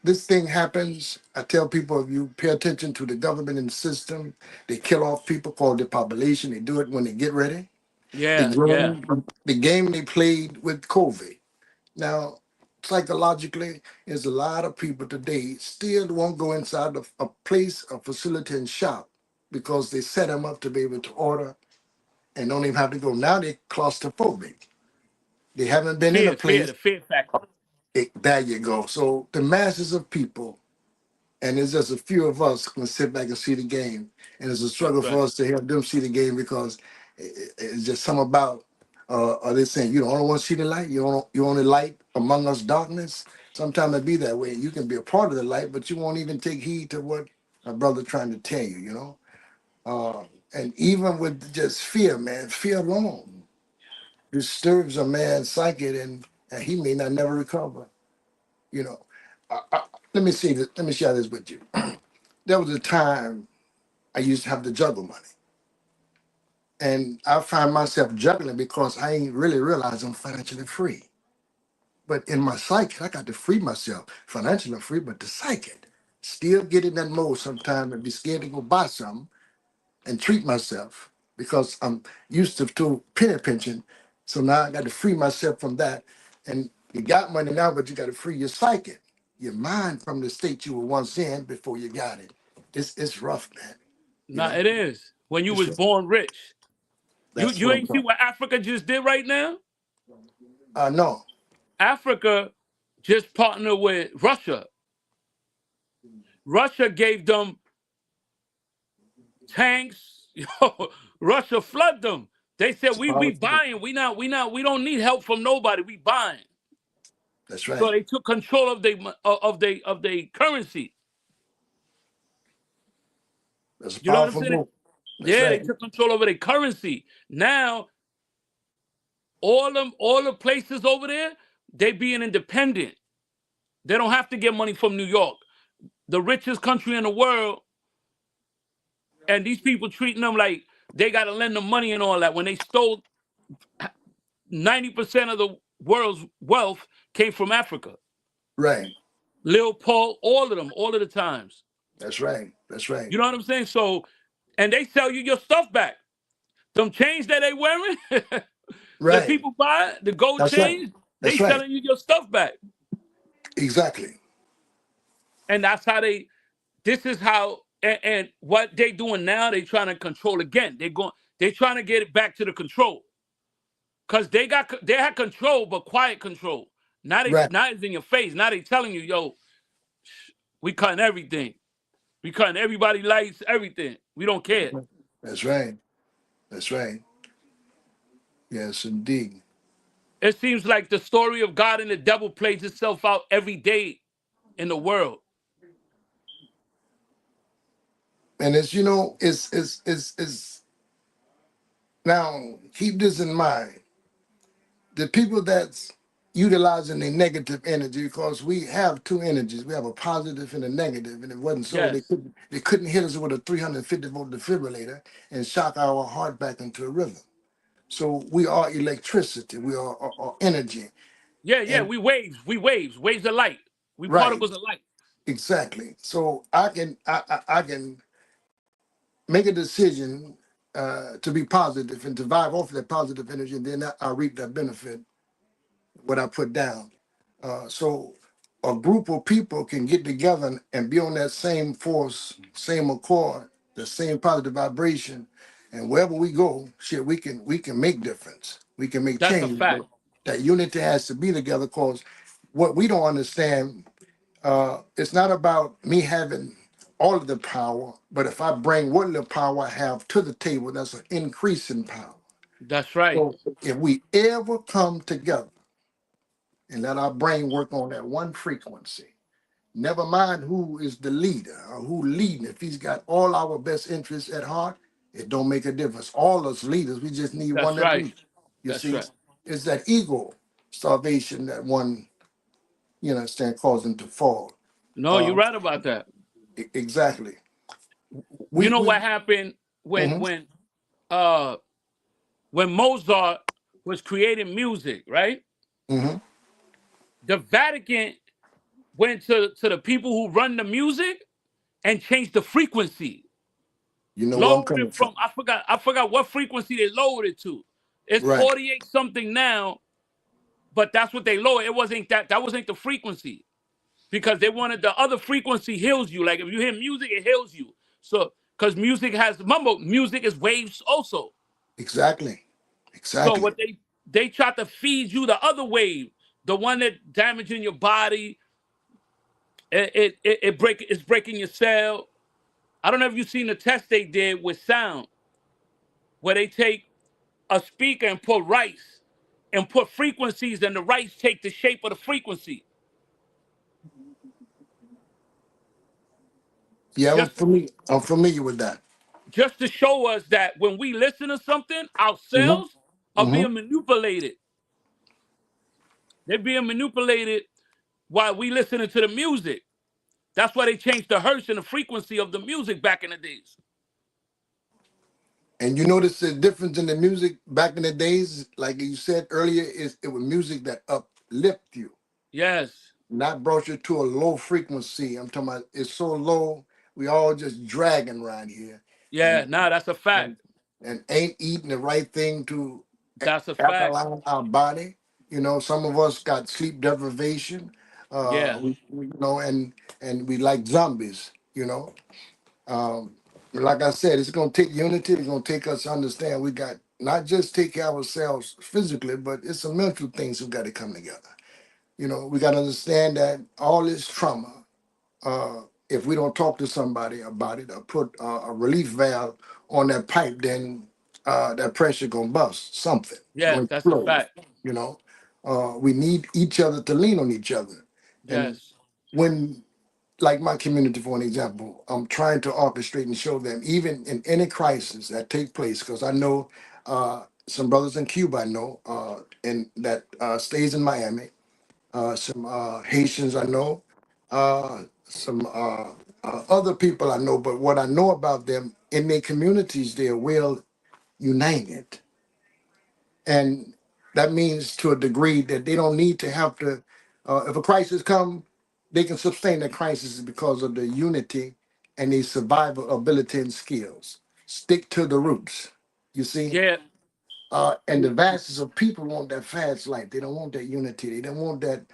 Speaker 4: this thing happens. I tell people, if you pay attention to the government and the system, they kill off people called the population. They do it when they get ready.
Speaker 3: Yeah. Yeah.
Speaker 4: The game they played with COVID. Now, psychologically, there's a lot of people today still won't go inside of a place, a facility, and shop because they set them up to be able to order and don't even have to go. Now they're claustrophobic. They haven't been in a
Speaker 3: Fear,
Speaker 4: place.
Speaker 3: the fear factor.
Speaker 4: There you go. So the masses of people, and it's just a few of us can sit back and see the game, and it's a struggle for
Speaker 3: Right.
Speaker 4: us to help them see the game because it's just some about. Are they saying you don't want to see the light? You only light among us darkness. Sometimes it be that way. You can be a part of the light, but you won't even take heed to what a brother trying to tell you. You know, and even with just fear, man, fear alone disturbs a man's psyche, and he may not never recover. You know, let me see this. Let me share this with you. There was a time I used to have to juggle money, and I find myself juggling because I ain't really realized I'm financially free. But in my psyche, I got to free myself, financially free, but the psyche still get in that mode sometimes and be scared to go buy something and treat myself because I'm used to penny pinching. So now I got to free myself from that. And you got money now, but you got to free your psyche, your mind from the state you were once in before you got it. It's rough, man. You
Speaker 3: Nah,
Speaker 4: know,
Speaker 3: it is. When you
Speaker 4: it's
Speaker 3: was
Speaker 4: rough.
Speaker 3: born rich. You
Speaker 4: That's
Speaker 3: you
Speaker 4: what I'm
Speaker 3: ain't see
Speaker 4: talking.
Speaker 3: what Africa just did right now?
Speaker 4: No,
Speaker 3: Africa just partnered with Russia. Russia gave them tanks. Yo, Russia flood them. They said
Speaker 4: it's
Speaker 3: we
Speaker 4: powerful.
Speaker 3: buying. We don't need help from nobody. We buying.
Speaker 4: That's
Speaker 3: So
Speaker 4: right.
Speaker 3: they took control of their currency.
Speaker 4: That's a
Speaker 3: You know what I'm
Speaker 4: powerful
Speaker 3: saying?
Speaker 4: move. That's
Speaker 3: Yeah, they
Speaker 4: right.
Speaker 3: took control over their currency. Now all the places over there, they being independent. They don't have to get money from New York, the richest country in the world, and these people treating them like they got to lend them money and all that. When they stole 90% of the world's wealth came from Africa.
Speaker 4: Right.
Speaker 3: Leopold, all of them, all of the times.
Speaker 4: That's right. That's right.
Speaker 3: You know what I'm saying? So, and they sell you your stuff back. Them chains that they wearing, the
Speaker 4: Right.
Speaker 3: people buy the gold
Speaker 4: That's right.
Speaker 3: chains, they
Speaker 4: That's right.
Speaker 3: selling you your stuff back.
Speaker 4: Exactly.
Speaker 3: And that's how this is how, and what they doing now, they trying to control again. They trying to get it back to the control. Cause they had control, but quiet control.
Speaker 4: Right.
Speaker 3: Now it's in your face. Now they telling you, yo, we cutting everything. We cutting everybody lights, everything. We don't care.
Speaker 4: That's right. That's right. Yes, indeed.
Speaker 3: It seems like the story of God and the devil plays itself out every day in the world.
Speaker 4: And it's now keep this in mind. The people that's utilizing the negative energy, because we have two energies. We have a positive and a negative, and it wasn't so
Speaker 3: Yes.
Speaker 4: they couldn't hit us with a 350-volt defibrillator and shock our heart back into a rhythm. So we are electricity, we are energy.
Speaker 3: Yeah, yeah.
Speaker 4: And
Speaker 3: We waves. We waves. Waves of light. We
Speaker 4: right,
Speaker 3: particles of light.
Speaker 4: exactly. So I can make a decision to be positive and to vibe off of that positive energy, and then I reap that benefit, what I put down. So a group of people can get together and be on that same force, same accord, the the same positive vibration, and wherever we go, shit, we can make difference. We can make
Speaker 3: That's a
Speaker 4: change.
Speaker 3: fact.
Speaker 4: But that unity has to be together. Cause what we don't understand, it's not about me having all of the power, but if I bring what little power I have to the table, that's an increase in power.
Speaker 3: That's right.
Speaker 4: So if we ever come together and let our brain work on that one frequency, never mind who is the leader or who leading. If he's got all our best interests at heart, it don't make a difference. All us leaders, we just need one
Speaker 3: That's
Speaker 4: that
Speaker 3: right.
Speaker 4: leads. You
Speaker 3: That's
Speaker 4: see,
Speaker 3: right.
Speaker 4: it's that ego starvation that one, understand, cause them to fall.
Speaker 3: No, you're
Speaker 4: Uh,
Speaker 3: right about that.
Speaker 4: exactly.
Speaker 3: You
Speaker 4: We
Speaker 3: know
Speaker 4: we.
Speaker 3: what happened when
Speaker 4: Mhm,
Speaker 3: uh when Mozart was creating music, right?
Speaker 4: mhm.
Speaker 3: The Vatican went to the people who run the music and changed the frequency.
Speaker 4: You know where I'm
Speaker 3: Lowered it
Speaker 4: coming from.
Speaker 3: from I forgot what frequency they lowered it to. It's
Speaker 4: Right.
Speaker 3: 48 something now, but that's what they lowered. It wasn't that wasn't the frequency. Because they wanted the other frequency heals you. Like if you hear music, it heals you. So because music has mumble, music is waves also.
Speaker 4: Exactly.
Speaker 3: So
Speaker 4: Exactly.
Speaker 3: what they try to feed you the other wave, the one that damaging your body, it's breaking your cell. I don't know if you've seen the test they did with sound, where they take a speaker and put rice and put frequencies, and the rice take the shape of the frequency.
Speaker 4: Yeah,
Speaker 3: Just
Speaker 4: I'm familiar with that.
Speaker 3: just to show us that when we listen to something, our
Speaker 4: Hmm.
Speaker 3: cells are being manipulated. They're being manipulated while we listening to the music. That's why they changed the hertz and the frequency of the music back in the days.
Speaker 4: And you notice the difference in the music back in the days, like you said earlier, is it was music that uplift you,
Speaker 3: Yes.
Speaker 4: not brought you to a low frequency. I'm talking about it's so low, we all just dragging around here,
Speaker 3: Yeah,
Speaker 4: and
Speaker 3: nah, that's a
Speaker 4: and
Speaker 3: fact.
Speaker 4: and ain't eating the right thing to
Speaker 3: That's a fact.
Speaker 4: alkaline our body. Some of us got sleep deprivation.
Speaker 3: Yeah.
Speaker 4: And we like zombies. Um, like I said, it's going to take unity. It's going to take us to understand we got not just take care of ourselves physically, but it's some mental things we got to come together. We got to understand that all this trauma, if we don't talk to somebody about it or put a relief valve on that pipe, then that pressure going to bust something. It's
Speaker 3: Yes,
Speaker 4: going to
Speaker 3: that's a
Speaker 4: explode.
Speaker 3: fact.
Speaker 4: You know, we need each other to lean on each other. And
Speaker 3: Yes.
Speaker 4: when like my community, for an example, I'm trying to orchestrate and show them, even in any crisis that take place, because I know some brothers in Cuba, I know, and that stays in Miami, some Haitians I know, some other people I know, but what I know about them in their communities, they're well united. And that means to a degree that they don't need to have to, if a crisis come, they can sustain that crisis because of the unity and the survival ability and skills. Stick to the roots, you see.
Speaker 3: Yeah.
Speaker 4: And the masses of people want that fast life. They don't want that unity. They don't want that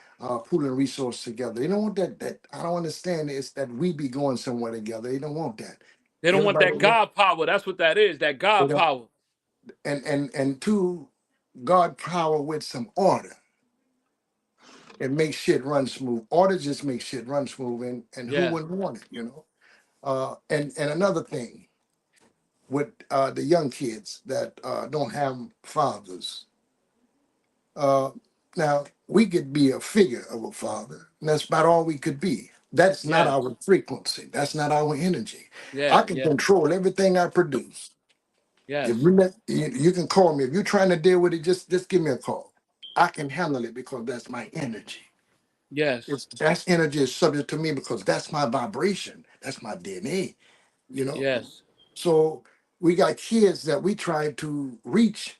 Speaker 4: pooling resource together. They don't want that. I don't understand. It's that we be going somewhere together. They don't want that.
Speaker 3: They don't want
Speaker 4: Everybody
Speaker 3: that
Speaker 4: want.
Speaker 3: God power. That's what that is. That
Speaker 4: They
Speaker 3: God
Speaker 4: don't.
Speaker 3: power.
Speaker 4: And two, God power with some order. It makes shit run smooth. Order just makes shit run smooth, and who
Speaker 3: Yeah.
Speaker 4: wouldn't want it? And another thing with the young kids that don't have fathers. Uh, Now we could be a figure of a father, and that's about all we could be. That's not
Speaker 3: Yes.
Speaker 4: our frequency. That's not our energy. I
Speaker 3: Yeah.
Speaker 4: can
Speaker 3: Yeah.
Speaker 4: control everything I produce. If
Speaker 3: Yes.
Speaker 4: you can call me if you're trying to deal with it, just give me a call. I can handle it because that's my energy.
Speaker 3: Yes.
Speaker 4: That's energy is subject to me because that's my vibration. That's my DNA.
Speaker 3: Yes.
Speaker 4: So we got kids that we try to reach,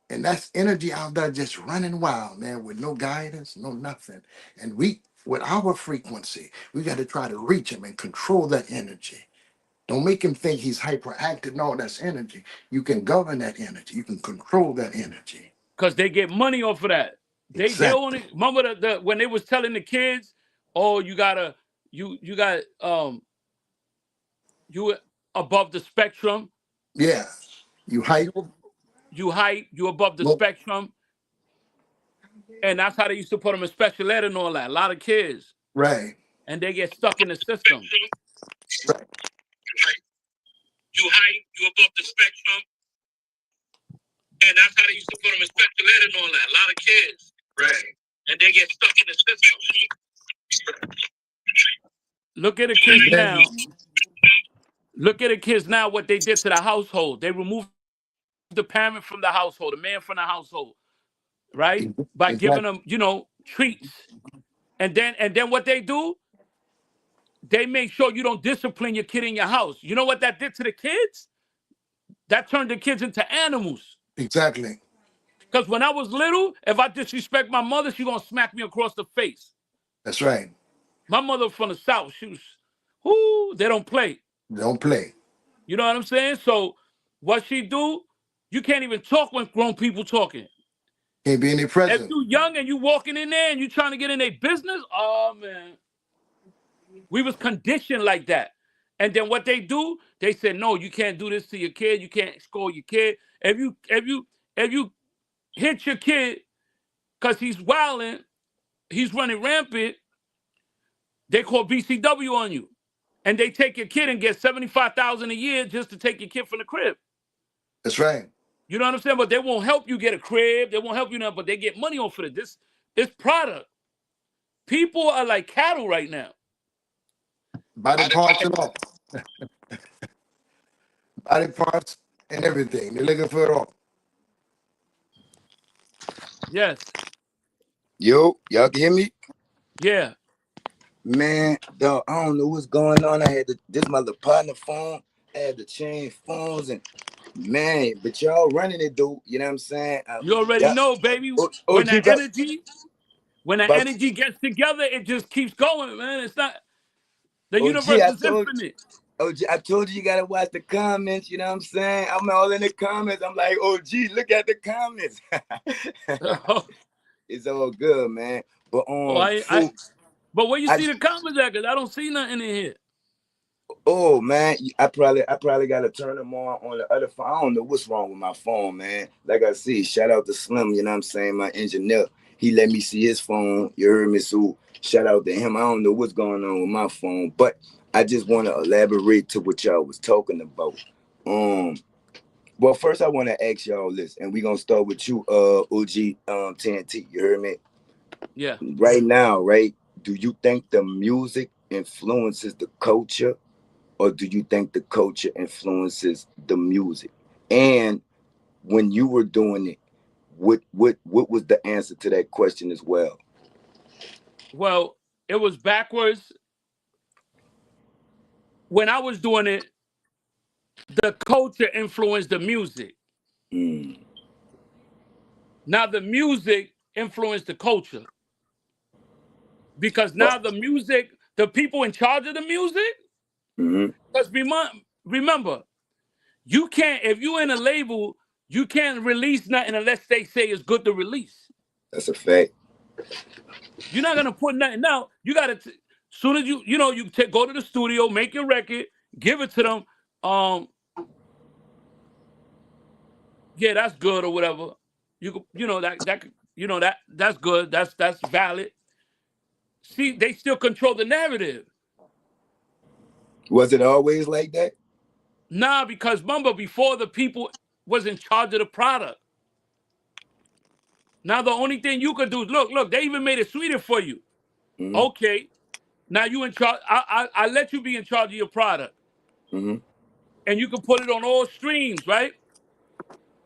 Speaker 4: and that's energy out there just running wild, man, with no guidance, no nothing. And we, with our frequency, we got to try to reach him and control that energy. Don't make him think he's hyperactive. No, that's energy. You can govern that energy. You can control that energy.
Speaker 3: Because they get money off of that. They
Speaker 4: Exactly.
Speaker 3: only remember the when they was telling the kids, oh, you gotta you got you above the spectrum.
Speaker 4: Yeah. You hype.
Speaker 3: You hype. You above the
Speaker 4: Well,
Speaker 3: spectrum. And that's how they used to put them in special ed and all that. A lot of kids.
Speaker 4: right.
Speaker 3: And they get stuck in the system.
Speaker 4: Right.
Speaker 3: You hype. You above the spectrum. And that's how they used to put them in special ed and all that. A lot of kids.
Speaker 4: Right.
Speaker 3: And they get stuck in the system. Look at the kids
Speaker 4: Then,
Speaker 3: now. Look at the kids now, what they did to the household. They removed the parent from the household, the man from the household, right? By giving
Speaker 4: exactly.
Speaker 3: them, treats. And then what they do, they make sure you don't discipline your kid in your house. You know what that did to the kids? That turned the kids into animals.
Speaker 4: Exactly.
Speaker 3: Because when I was little, if I disrespect my mother, she gonna smack me across the face.
Speaker 4: That's right.
Speaker 3: My mother from the South, she was, whoo, they don't play.
Speaker 4: Don't play.
Speaker 3: You know what I'm saying? So what she do, you can't even talk when grown people talking.
Speaker 4: Can't be any
Speaker 3: If
Speaker 4: present.
Speaker 3: you young and you walking in there and you trying to get in their business, oh man. We was conditioned like that. And then what they do, they said, no, you can't do this to your kid. You can't score your kid. If you hit your kid because he's wilding, he's running rampant, they call BCW on you. And they take your kid and get $75,000 a year just to take your kid from the crib.
Speaker 4: That's right.
Speaker 3: You know what I'm saying? But they won't help you get a crib. They won't help you now, but they get money off of it. This product. People are like cattle right now.
Speaker 4: Body parts and all. Body parts and everything. They're looking for it all.
Speaker 3: Yes.
Speaker 1: Yo, y'all can hear me?
Speaker 3: Yeah.
Speaker 1: Man, dog, I don't know what's going on. I had this my little partner phone. I had to change phones and man, but y'all running it, dude. You know what I'm saying?
Speaker 3: You already know, baby. When
Speaker 1: OG
Speaker 3: that
Speaker 1: got,
Speaker 3: energy gets together, it just keeps going, man. It's not the
Speaker 1: OG,
Speaker 3: universe is infinite.
Speaker 1: OG, I told you gotta watch the comments. You know what I'm saying? I'm all in the comments. I'm like, OG, look at the comments. It's all good, man. But
Speaker 3: but where you see the comments at? Cause I don't see nothing in here.
Speaker 1: Oh man, I probably gotta turn them on the other phone. I don't know what's wrong with my phone, man. Like I see, shout out to Slim, you know what I'm saying? My engineer. He let me see his phone. You heard me, so shout out to him. I don't know what's going on with my phone, but I just want to elaborate to what y'all was talking about. Well, first I want to ask y'all this, and we're gonna start with you, OG TNT. You heard me?
Speaker 3: Yeah.
Speaker 1: Right now, right? Do you think the music influences the culture? Or do you think the culture influences the music? And when you were doing it, what was the answer to that question as well?
Speaker 3: Well, it was backwards. When I was doing it, the culture influenced the music.
Speaker 1: Mm.
Speaker 3: Now the music influenced the culture. Because now
Speaker 1: Well,
Speaker 3: the music, the people in charge of the music, because remember, you can't, if you're in a label, you can't release nothing unless they say it's good to release.
Speaker 1: That's a fact.
Speaker 3: You're not gonna put nothing out. You gotta, soon as you go to the studio, make your record, give it to them. Yeah, that's good or whatever. That's good. That's valid. See, they still control the narrative.
Speaker 1: Was it always like that?
Speaker 3: Nah, because remember, before the people was in charge of the product. Now the only thing you could do is look, they even made it sweeter for you. Okay. Now you in charge. I let you be in charge of your product. And you can put it on all streams, right?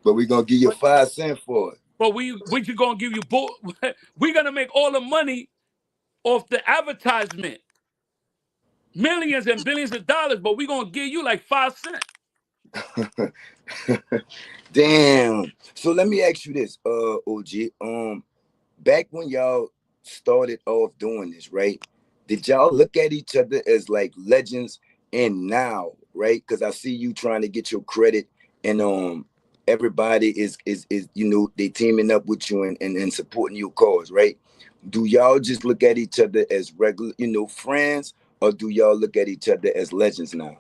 Speaker 1: But we're gonna give you 5 cents for it.
Speaker 3: But we just gonna give you we're gonna make all the money off the advertisement. Millions and billions of dollars, but we're gonna give you like 5 cents.
Speaker 1: Damn. So let me ask you this, OG. Back when y'all started off doing this, right? Did y'all look at each other as like legends? And now, right? Because I see you trying to get your credit, and everybody is they teaming up with you and supporting your cause, right? Do y'all just look at each other as regular, friends, or do y'all look at each other as legends now?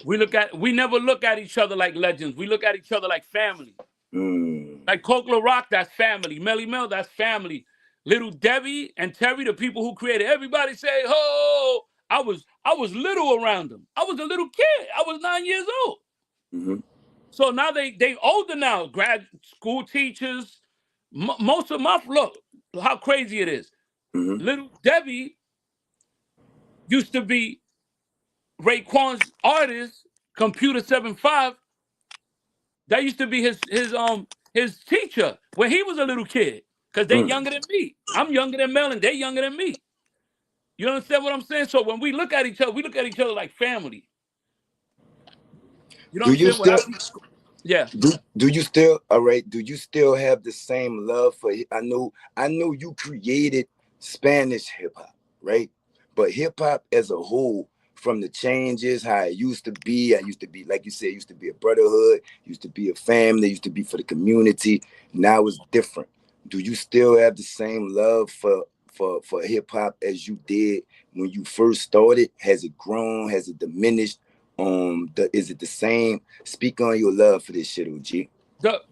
Speaker 3: We never look at each other like legends. We look at each other like family.
Speaker 1: Mm.
Speaker 3: Like Coke Rock, that's family. Melly Mel, that's family. Little Debbie and Terry, the people who created. Everybody say, "Ho!" I was little around them. I was a little kid. I was 9 years old.
Speaker 1: Mm-hmm.
Speaker 3: So now they older now. Grad school teachers. Most of my look how crazy it is.
Speaker 1: Mm-hmm.
Speaker 3: Little Debbie used to be Raekwon's artist, Computer 75. That used to be his teacher when he was a little kid. Cause they
Speaker 1: Mm.
Speaker 3: younger than me. I'm younger than Mel and they younger than me. You understand what I'm saying? So when we look at each other, we look at each other like family. You know
Speaker 1: Do
Speaker 3: what I'm
Speaker 1: you
Speaker 3: saying? When I
Speaker 1: still
Speaker 3: see, yeah.
Speaker 1: do you still all right? Do you still have the same love for? I know you created Spanish hip hop, right? But hip hop as a whole, from the changes, how it used to be. I used to be, like you said, used to be a brotherhood, used to be a family, used to be for the community. Now it's different. Do you still have the same love for hip hop as you did when you first started? Has it grown? Has it diminished? Is it the same? Speak on your love for this shit, OG.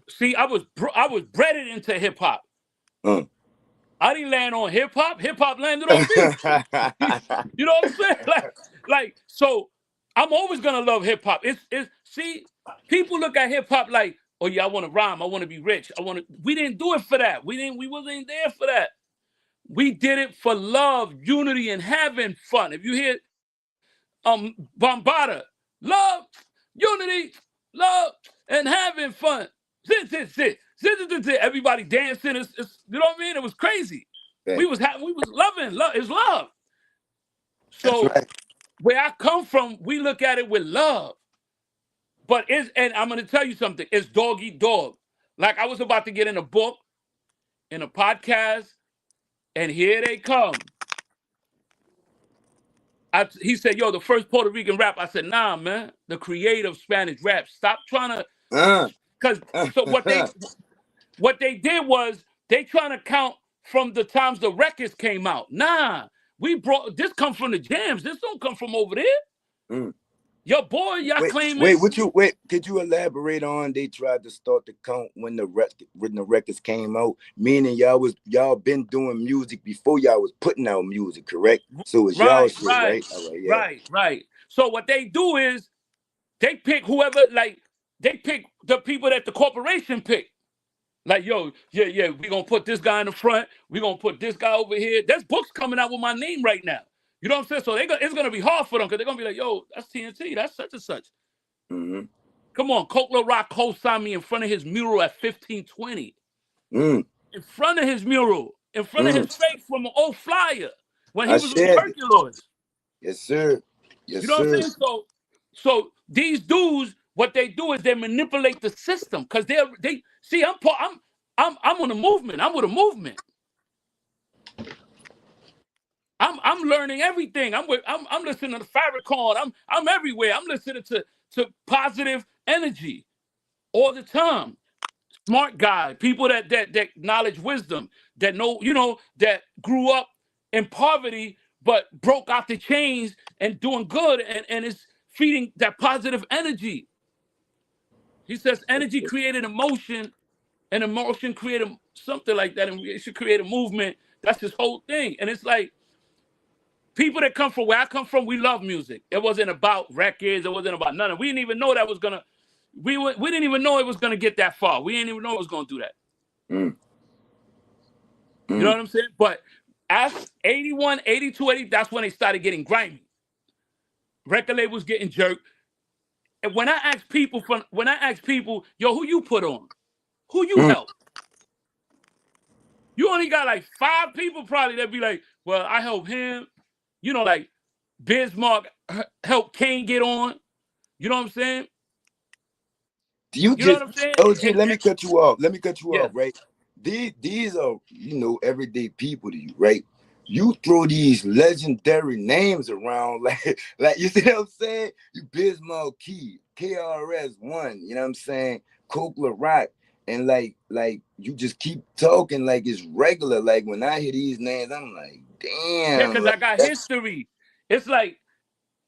Speaker 3: See, I was bred into hip hop.
Speaker 1: Uh.
Speaker 3: I didn't land on hip hop. Hip hop landed on me. You know what I'm saying? Like so I'm always gonna love hip hop. It's see, people look at hip hop like, oh yeah, I want to rhyme, I want to be rich. We didn't do it for that. We wasn't there for that. We did it for love, unity, and having fun. If you hear Bombada, love, unity, love, and having fun. Zit. Everybody dancing. You know what I mean? It was crazy.
Speaker 1: Okay.
Speaker 3: We was loving. Love is love.
Speaker 1: That's
Speaker 3: So
Speaker 1: right.
Speaker 3: where I come from, we look at it with love. But and I'm gonna tell you something, it's dog eat dog. Like I was about to get in a book, in a podcast, and here they come. He said, yo, the first Puerto Rican rap. I said, nah, man, the creative Spanish rap. Stop trying to,
Speaker 1: Uh,
Speaker 3: because so what they did was they trying to count from the times the records came out. Nah, this come from the jams. This don't come from over there.
Speaker 1: mm.
Speaker 3: Your boy, y'all claiming.
Speaker 1: Wait, could you elaborate on they tried to start the count when the records came out? Meaning y'all been doing music before y'all was putting out music, correct? So it's y'all shit, right? All right, yeah.
Speaker 3: Right. So what they do is they pick whoever, like, they pick the people that the corporation pick. Like, yo, yeah, we gonna put this guy in the front. We gonna put this guy over here. There's books coming out with my name right now. You know what I'm saying? So it's gonna be hard for them because they're gonna be like, yo, that's TNT, that's such and such.
Speaker 1: Mm-hmm.
Speaker 3: Come on, Coke Rock co-signed me in front of his mural at 1520.
Speaker 1: Mm.
Speaker 3: In front of his mural, in front of his face from an old flyer when he
Speaker 1: I
Speaker 3: was with
Speaker 1: shared it.
Speaker 3: Hercules.
Speaker 1: Yes, sir. Yes,
Speaker 3: You know what
Speaker 1: sir.
Speaker 3: I'm saying? So these dudes, what they do is they manipulate the system because they see I'm on a movement. I'm with a movement. I'm learning everything. I'm listening to Farrakhan. I'm everywhere. I'm listening to positive energy all the time. Smart guy, people that knowledge, wisdom, that know, that grew up in poverty but broke out the chains and doing good and is feeding that positive energy. He says energy created emotion and emotion created something like that, and it should create a movement. That's his whole thing. And it's like people that come from where I come from, we love music. It wasn't about records. It wasn't about nothing. We didn't even know that was gonna. We didn't even know it was gonna get that far. We didn't even know it was gonna do that.
Speaker 1: Mm.
Speaker 3: You know what I'm saying? But as 81, 82, 80, that's when they started getting grimy. Record labels getting jerked. And when I ask people, yo, who you put on? Who you help? You only got like 5 people probably that be like, well, I help him. Like Bismarck helped Kane get on. You know what I'm saying?
Speaker 1: You
Speaker 3: You know
Speaker 1: just,
Speaker 3: what I'm saying?
Speaker 1: OG, let me cut you off.
Speaker 3: Yeah.
Speaker 1: Right? These are, everyday people to you, right? You throw these legendary names around like you see what I'm saying? You Bismarck Key, KRS-One, you know what I'm saying? Coke Rock, and like you just keep talking like it's regular. Like when I hear these names, I'm like, damn.
Speaker 3: Yeah, because I got history. It's like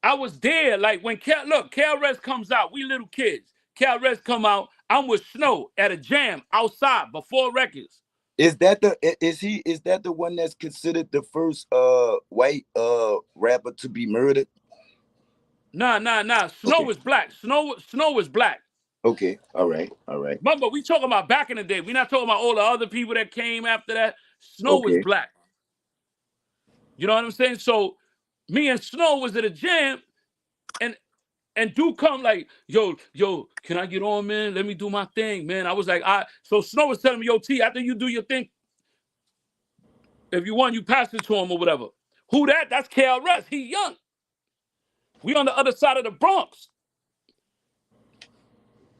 Speaker 3: I was there. Like when KRS comes out, we little kids. KRS come out, I'm with Snow at a jam outside before records.
Speaker 1: Is that the one that's considered the first white rapper to be murdered?
Speaker 3: Nah. Snow
Speaker 1: Okay.
Speaker 3: is black. Snow is black.
Speaker 1: Okay. All right. All right.
Speaker 3: Remember, we talking about back in the day. We not talking about all the other people that came after that. Snow was
Speaker 1: Okay.
Speaker 3: black. You know what I'm saying? So me and Snow was at a jam, and dude come like, yo, can I get on, man? Let me do my thing, man. I was like, so Snow was telling me, yo, T, after you do your thing, if you want, you pass it to him or whatever. Who that? That's KRS. He young. We on the other side of the Bronx.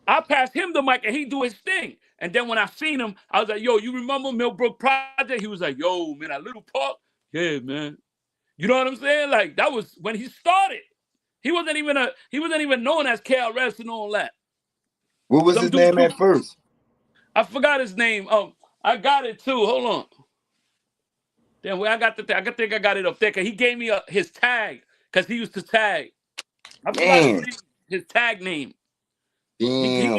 Speaker 3: I passed him the mic and he do his thing. And then when I seen him, I was like, yo, you remember Millbrook Project? He was like, yo, man, that little park? Yeah, man. You know what I'm saying? Like, that was when he started. He wasn't even known as KRS and all that.
Speaker 1: What was
Speaker 3: Some
Speaker 1: his
Speaker 3: dude
Speaker 1: name at first?
Speaker 3: I forgot his name. I got it too. Hold on. Damn, where I got the thing. I think I got it up there. Cause he gave me his tag. Cause he used to tag. I forgot his
Speaker 1: Man.
Speaker 3: name. His tag name.
Speaker 1: Damn.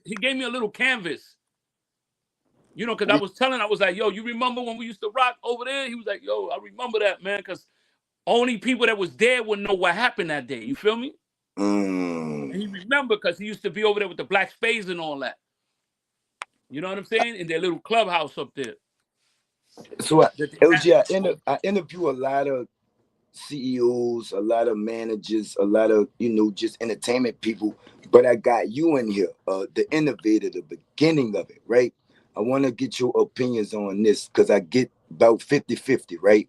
Speaker 3: He gave me a little canvas. You know, because I was like, yo, you remember when we used to rock over there? He was like, yo, I remember that, man. Because only people that was there would know what happened that day. You feel me? And he remembered because he used to be over there with the Black Spades and all that. You know what I'm saying? In their little clubhouse up there.
Speaker 1: So LG, I interview a lot of CEOs, a lot of managers, a lot of, just entertainment people, but I got you in here, the innovator, the beginning of it, right? I want to get your opinions on this because I get about 50-50, right?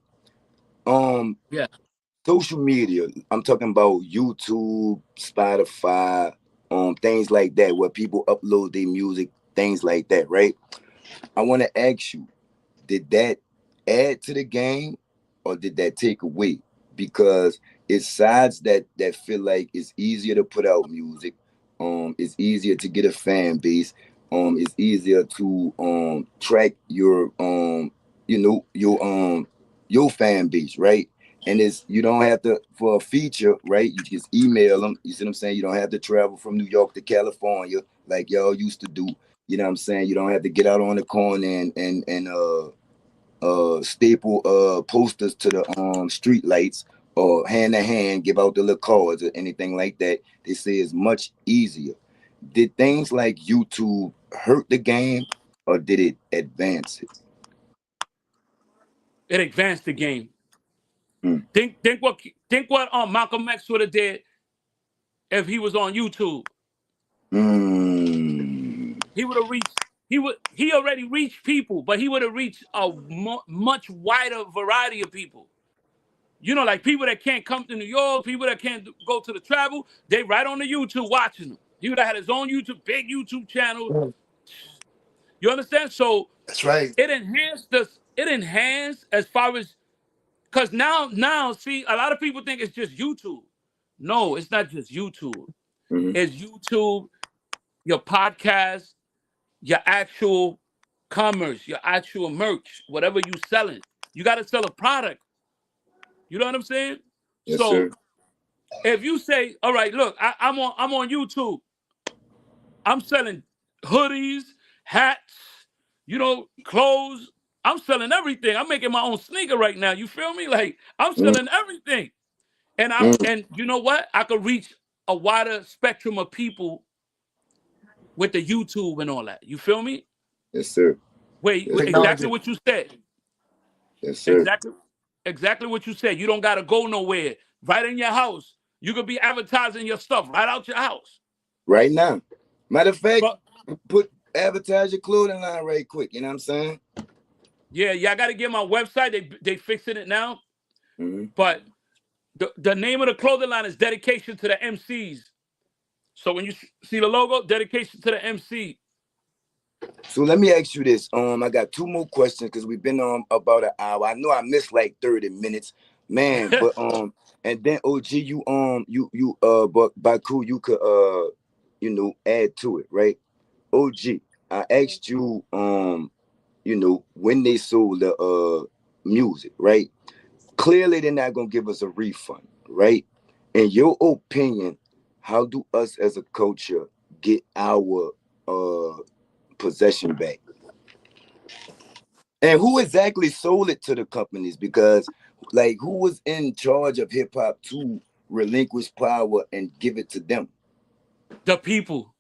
Speaker 3: Yeah.
Speaker 1: Social media, I'm talking about YouTube, Spotify, things like that, where people upload their music, things like that, right? I want to ask you, did that add to the game or did that take away? Because it's sides that feel like it's easier to put out music, it's easier to get a fan base, it's easier to track your fan base, right? And it's you don't have to for a feature, right? You just email them. You see what I'm saying? You don't have to travel from New York to California like y'all used to do. You know what I'm saying? You don't have to get out on the corner and staple posters to the street lights or hand to hand give out the little cards or anything like that. They say it's much easier. Did things like YouTube hurt the game or did it advance it?
Speaker 3: It advanced the game.
Speaker 1: Mm.
Speaker 3: Think what Malcolm X would have did if he was on YouTube. He would have reached. He already reached people, but he would have reached a much wider variety of people. You know, like people that can't come to New York, people that can't go to the travel, they right on the YouTube watching him. He would have had his own big YouTube channel. You understand? So
Speaker 4: That's right.
Speaker 3: it enhanced us. It enhanced as far as because now, see, a lot of people think it's just YouTube. No, it's not just YouTube.
Speaker 1: Mm-hmm.
Speaker 3: It's YouTube, your podcast, your actual commerce, your actual merch, whatever you selling. You got to sell a product. You know what I'm saying?
Speaker 1: Yes,
Speaker 3: So
Speaker 1: sir.
Speaker 3: if you say, all right, look, I'm on YouTube. I'm selling hoodies, hats, clothes. I'm selling everything. I'm making my own sneaker right now. You feel me? Like I'm selling everything. And you know what? I could reach a wider spectrum of people with the YouTube and all that. You feel me?
Speaker 1: Yes, sir.
Speaker 3: Wait,
Speaker 1: Yes,
Speaker 3: exactly
Speaker 4: Technology.
Speaker 3: what you said.
Speaker 1: yes, sir.
Speaker 3: Exactly what you said. You don't gotta go nowhere. Right in your house. You could be advertising your stuff right out your house.
Speaker 1: Right now. Matter of fact,
Speaker 3: But
Speaker 1: advertise your clothing line right quick. You know what I'm saying?
Speaker 3: yeah, I gotta get my website. They fixing it now.
Speaker 1: Mm-hmm.
Speaker 3: But the name of the clothing line is dedication to the MCs. So when you see the logo, dedication to the MC.
Speaker 1: So let me ask you this. I got two more questions because we've been on about an hour. I know I missed like 30 minutes, man. But and then OG, but BHAKU, you could add to it, right? OG, I asked you, when they sold the music, right? Clearly they're not gonna give us a refund, right? In your opinion, how do us as a culture get our possession back? And who exactly sold it to the companies? Because, like, who was in charge of hip hop to relinquish power and give it to them?
Speaker 3: The people.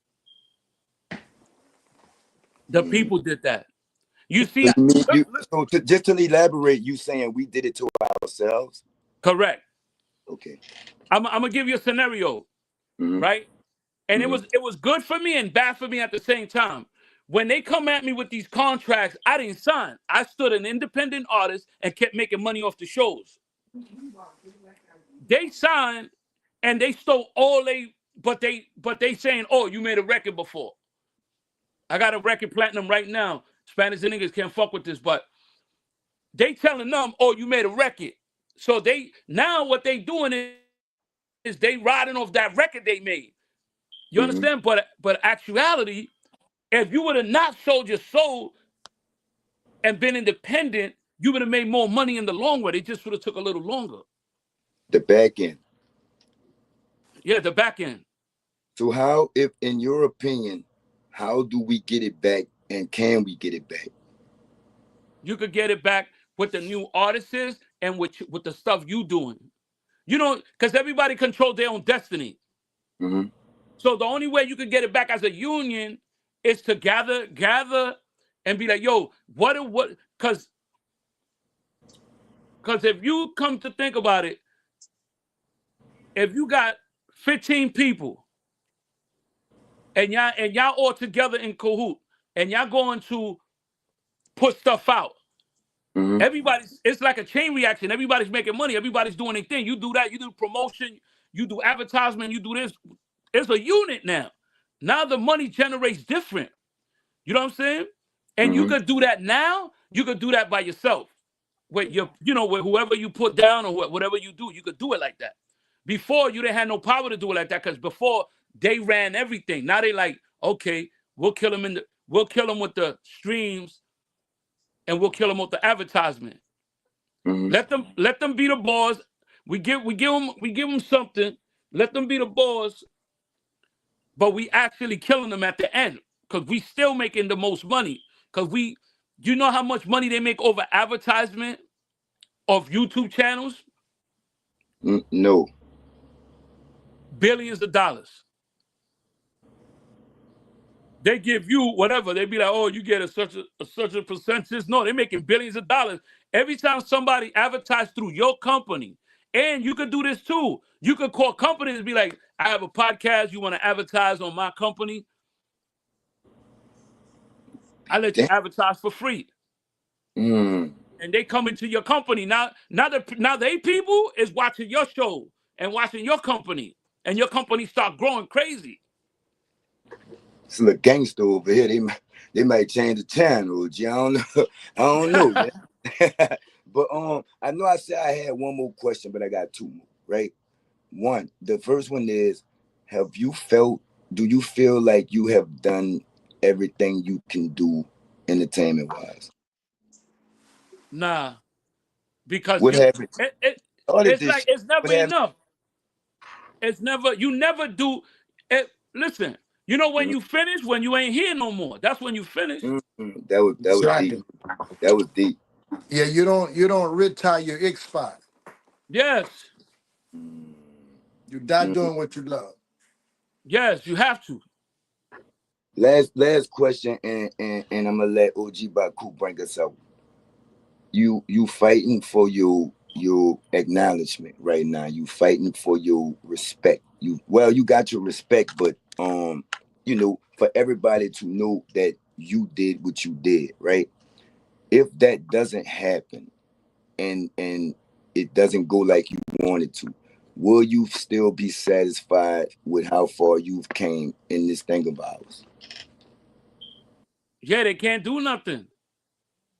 Speaker 3: The
Speaker 1: Mm.
Speaker 3: people did that. You see,
Speaker 1: So you mean
Speaker 3: look,
Speaker 1: you? So just to elaborate, you saying we did it to ourselves?
Speaker 3: correct.
Speaker 1: Okay.
Speaker 3: I'm gonna give you a scenario,
Speaker 1: Hmm.
Speaker 3: right? And
Speaker 1: Hmm.
Speaker 3: it was good for me and bad for me at the same time. When they come at me with these contracts, I didn't sign. I stood an independent artist and kept making money off the shows. They signed and they stole all they saying, oh, you made a record before. I got a record platinum right now. Spanish and English can't fuck with this, but they telling them, oh, you made a record. So they now what they doing is they riding off that record they made. You understand?
Speaker 1: Hmm.
Speaker 3: But actuality, if you would have not sold your soul and been independent, you would have made more money in the long run. It just would have took a little longer.
Speaker 1: The back end.
Speaker 3: Yeah, the back end.
Speaker 1: So how, if in your opinion, how do we get it back, and can we get it back?
Speaker 3: You could get it back with the new artists and with the stuff you doing. You know, because everybody controls their own destiny.
Speaker 1: Hmm.
Speaker 3: So the only way you can get it back as a union is to gather, and be like, yo, what? Because if you come to think about it, if you got 15 people and y'all all together in cahoot and y'all going to put stuff out,
Speaker 1: Hmm.
Speaker 3: it's like a chain reaction. Everybody's making money. Everybody's doing their thing. You do that. You do promotion. You do advertisement. You do this. It's a unit now. Now the money generates different. You know what I'm saying? And you
Speaker 1: Hmm.
Speaker 3: could do that now. You could do that by yourself. With with whoever you put down or whatever you do, you could do it like that. Before you didn't have no power to do it like that because before they ran everything. Now they like, okay, we'll kill them with the streams and we'll kill them with the advertisement.
Speaker 1: Hmm.
Speaker 3: Let them be the boss. We give them something. Let them be the boss, but we actually killing them at the end because we still making the most money. Because you know how much money they make over advertisement of YouTube channels?
Speaker 1: No.
Speaker 3: Billions of dollars. They give you whatever. They be like, oh, you get a such a percentage. No, they're making billions of dollars. Every time somebody advertises through your company, and you could do this too. You could call companies and be like, I have a podcast. You want to advertise on my company? I let you
Speaker 1: Damn.
Speaker 3: advertise for free.
Speaker 1: Mm.
Speaker 3: And they come into your company. Now they people is watching your show and watching your company. And your company start growing crazy.
Speaker 1: It's a little gangster over here. They might change the channel. I don't know. I don't know. Yeah. But I know I said I had one more question, but I got two more. Right. One. The first one is: Have you felt? Do you feel like you have done everything you can do, entertainment wise?
Speaker 3: Nah, because
Speaker 1: What happened? Started
Speaker 3: it's
Speaker 1: this
Speaker 3: like
Speaker 1: shit.
Speaker 3: it's
Speaker 1: What
Speaker 3: never
Speaker 1: happened?
Speaker 3: enough. You never do it. Listen, when
Speaker 1: Mm,
Speaker 3: you finish, when you ain't here no more. That's when you finish.
Speaker 1: that was deep.
Speaker 4: Exactly.
Speaker 1: That was deep.
Speaker 4: Yeah, you don't retire your X spot.
Speaker 3: Yes,
Speaker 1: Mm,
Speaker 4: You die
Speaker 1: mm.
Speaker 4: doing what you love.
Speaker 3: yes, you have to.
Speaker 1: Last question, and I'm gonna let OG Baku bring us out. You fighting for your acknowledgement right now. You fighting for your respect. You got your respect, but for everybody to know that you did what you did, right? If that doesn't happen and it doesn't go like you wanted to, will you still be satisfied with how far you've came in this thing of ours?
Speaker 3: Yeah, they can't do nothing.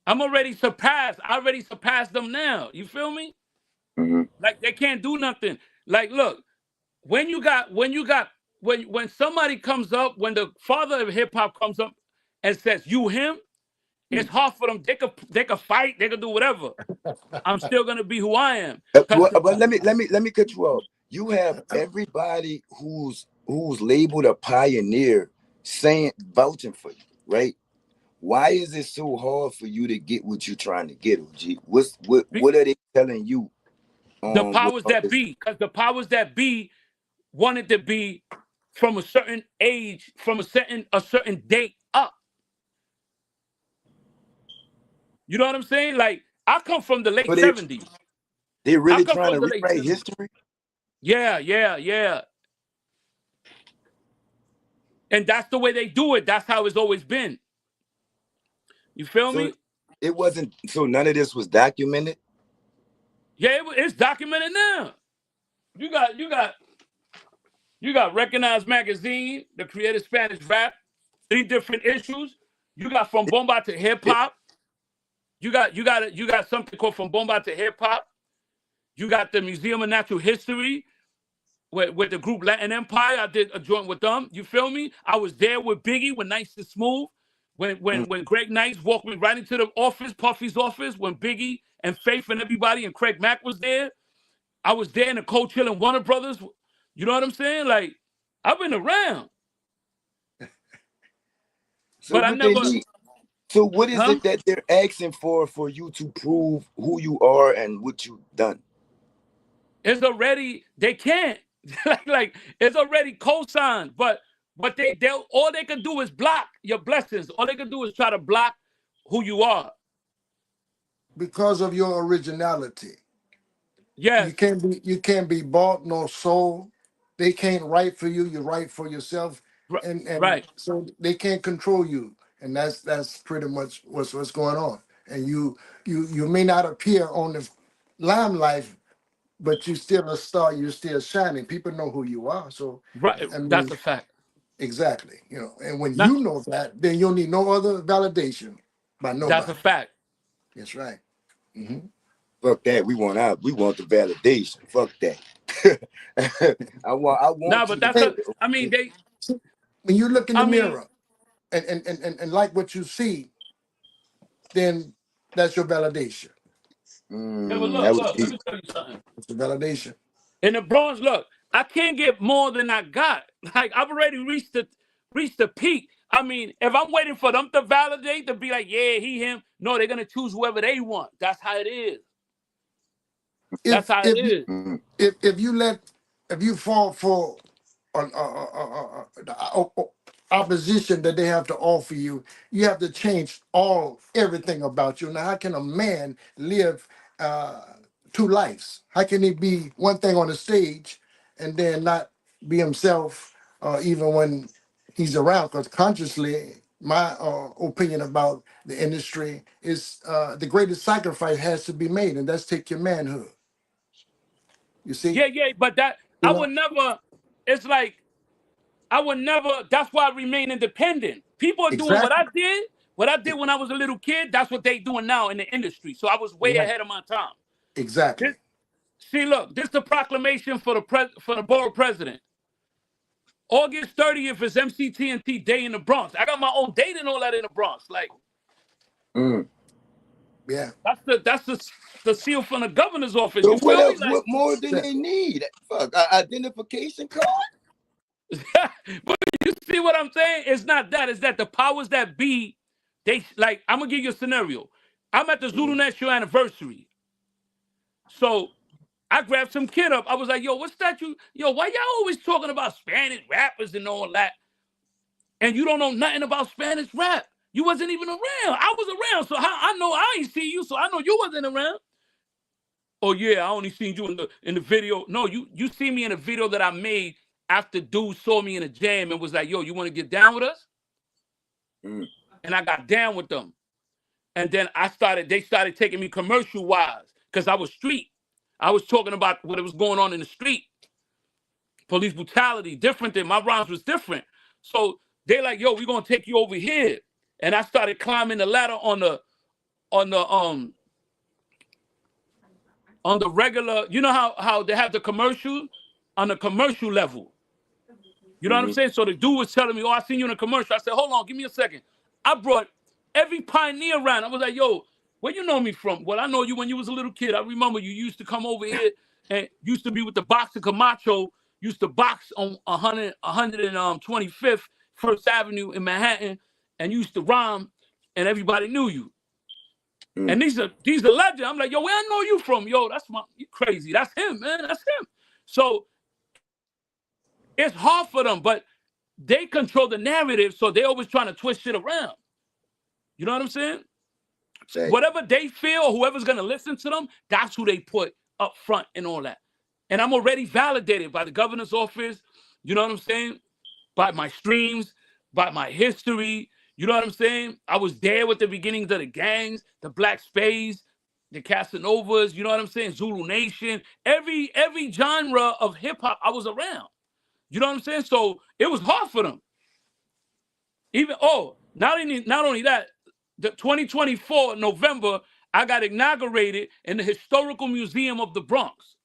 Speaker 3: I'm already surpassed. I already surpassed them now. You feel me?
Speaker 1: Hmm.
Speaker 3: Like they can't do nothing. Like, look, when somebody comes up, when the father of hip hop comes up and says you him, it's hard for them. They could fight, they could do whatever. I'm still gonna be who I am. Cause
Speaker 1: But let me cut you off. You have everybody who's labeled a pioneer saying vouching for you, right? Why is it so hard for you to get what you're trying to get, OG? What are they telling you?
Speaker 3: The
Speaker 1: With
Speaker 3: powers
Speaker 1: all
Speaker 3: that
Speaker 1: this?
Speaker 3: be, because the powers that be wanted to be from a certain age, from a certain date up. You know what I'm saying? Like, I come from the late
Speaker 1: So
Speaker 3: 70s.
Speaker 1: they
Speaker 3: I
Speaker 1: really
Speaker 3: come
Speaker 1: trying
Speaker 3: from
Speaker 1: to
Speaker 3: the late
Speaker 1: rewrite
Speaker 3: 70s.
Speaker 1: history.
Speaker 3: Yeah, yeah, yeah. And that's the way they do it. That's how it's always been. You feel
Speaker 1: So
Speaker 3: me?
Speaker 1: it wasn't. So none of this was documented.
Speaker 3: Yeah, it's documented now. You got Recognized Magazine, the creative Spanish rap, 3 different issues. You got From Bomba to Hip
Speaker 1: It,
Speaker 3: Hop. You got something called From Bomba to Hip Hop. You got the Museum of Natural History with the group Latin Empire. I did a joint with them. You feel me? I was there with Biggie when Nice and Smooth. When Greg Nice walked me right into the office, Puffy's office, when Biggie and Faith and everybody and Craig Mack was there. I was there in the Cold Chill and Warner Brothers. You know what I'm saying? Like, I've been around,
Speaker 1: so
Speaker 3: but I
Speaker 1: what they
Speaker 3: never,
Speaker 1: need. So what is
Speaker 3: huh?
Speaker 1: it that they're asking for you to prove who you are and what you've done?
Speaker 3: It's already, they can't. like it's already co-signed, but they'll all they can do is block your blessings. All they can do is try to block who you are.
Speaker 4: Because of your originality.
Speaker 3: Yes,
Speaker 4: You can't be bought nor sold. They can't write for you. You write for yourself, and
Speaker 3: right.
Speaker 4: so they can't control you. And that's pretty much what's going on. And you may not appear on the limelight, but you still a star. You're still shining. People know who you are. So
Speaker 3: Right.
Speaker 4: I mean,
Speaker 3: That's a fact.
Speaker 4: exactly. And when
Speaker 3: Not,
Speaker 4: you know that, then you don't need no other validation by
Speaker 3: that's a
Speaker 4: nobody.
Speaker 3: fact.
Speaker 4: That's right. Hmm.
Speaker 1: Fuck that. We want the validation. Fuck that. I
Speaker 3: Nah,
Speaker 1: want
Speaker 3: but
Speaker 1: you to
Speaker 3: that's
Speaker 1: get
Speaker 4: Hey,
Speaker 3: a,
Speaker 1: it.
Speaker 3: I mean,
Speaker 1: Okay?
Speaker 3: they,
Speaker 4: when you look in the
Speaker 3: I mean,
Speaker 4: mirror and like what you see, then that's your validation.
Speaker 3: yeah, but
Speaker 1: That
Speaker 3: look,
Speaker 1: was
Speaker 3: let
Speaker 1: deep.
Speaker 3: me tell you something.
Speaker 4: It's the validation.
Speaker 3: In the Bronx, look, I can't get more than I got. Like, I've already reached the peak. I mean, if I'm waiting for them to validate, to be like, yeah, he, him, no, they're gonna choose whoever they want. That's how it is. That's
Speaker 4: If
Speaker 3: how it
Speaker 4: if you
Speaker 3: is.
Speaker 4: if you let if you fall for the opposition that they have to offer you, you have to change everything about you. Now, how can a man live uh, 2 lives? How can he be one thing on the stage and then not be himself, even when he's around? Because consciously, my opinion about the industry is the greatest sacrifice has to be made, and that's take your manhood. You see,
Speaker 3: Yeah, yeah, but that
Speaker 4: you
Speaker 3: I
Speaker 4: know
Speaker 3: would never. It's like I would never. That's why I remain independent. People are doing what
Speaker 4: exactly,
Speaker 3: I did. What I did when I was a little kid. That's what they doing now in the industry. So I was way
Speaker 4: right,
Speaker 3: ahead of my time. This,
Speaker 4: exactly.
Speaker 3: see, look, this is the proclamation for the borough president. August 30th is MCT&T Day in the Bronx. I got my own date and all that in the Bronx. Like,
Speaker 1: Mm.
Speaker 4: Yeah.
Speaker 3: that's the seal from the governor's office.
Speaker 1: So
Speaker 3: You
Speaker 1: what
Speaker 3: feel me?
Speaker 1: else?
Speaker 3: Like,
Speaker 1: What more do they need? Fuck, identification card.
Speaker 3: but you see what I'm saying? It's not that. It's that the powers that be, they like. I'm gonna give you a scenario. I'm at the Zulu National anniversary, so I grabbed some kid up. I was like, "Yo, what's that? Yo, why y'all always talking about Spanish rappers and all that? And you don't know nothing about Spanish rap? You wasn't even around. I was around, so I know I ain't see you, so I know you wasn't around. Oh yeah, I only seen you in the video. No, you see me in a video that I made after dude saw me in a jam and was like, "Yo, you want to get down with us?"
Speaker 1: Mm.
Speaker 3: And I got down with them. And then they started taking me commercial wise because I was street. I was talking about what was going on in the street. Police brutality, different than my rhymes was different. So they like, yo, we're gonna take you over here. And I started climbing the ladder on the regular, you know how they have the commercial on the commercial level. You know what I'm
Speaker 1: Mm-hmm.
Speaker 3: saying? So the dude was telling me, "Oh, I seen you in a commercial." I said, "Hold on, give me a second." I brought every pioneer around. I was like, "Yo, where you know me from?" "Well, I know you when you was a little kid. I remember you used to come over here and used to be with the boxer Camacho, used to box on 125th First Avenue in Manhattan, and used to rhyme, and everybody knew you. And these are legends. I'm like, yo, where I know you from? Yo, you crazy. That's him, man. That's him. So it's hard for them, but they control the narrative, so they always trying to twist shit around. You know what I'm saying?
Speaker 1: Right.
Speaker 3: Whatever they feel, whoever's gonna listen to them, that's who they put up front and all that. And I'm already validated by the governor's office. You know what I'm saying? By my streams, by my history. You know what I'm saying? I was there with the beginnings of the gangs, the Black Spades, the Casanovas. You know what I'm saying? Zulu Nation. Every genre of hip hop, I was around. You know what I'm saying? So it was hard for them. Even not only that, the 2024 November, I got inaugurated in the Historical Museum of the Bronx.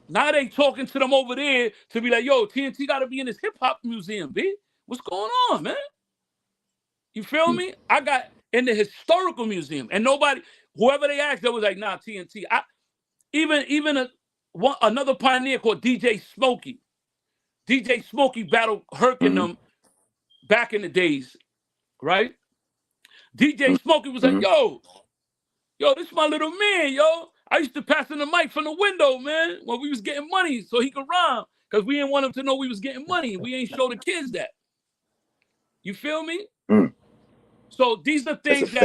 Speaker 3: Now they talking to them over there to be like, yo, TNT got to be in this hip hop museum, B. What's going on, man? You feel me? I got in the Historical Museum, and nobody, whoever they asked, they was like, nah, TNT. Another pioneer called DJ Smokey. DJ Smokey battled Herc and them back in the days, right? DJ Smokey was like, yo, this is my little man, yo. I used to pass him the mic from the window, man, when we was getting money so he could rhyme, because we didn't want him to know we was getting money. We ain't show the kids that. You feel me? So these are things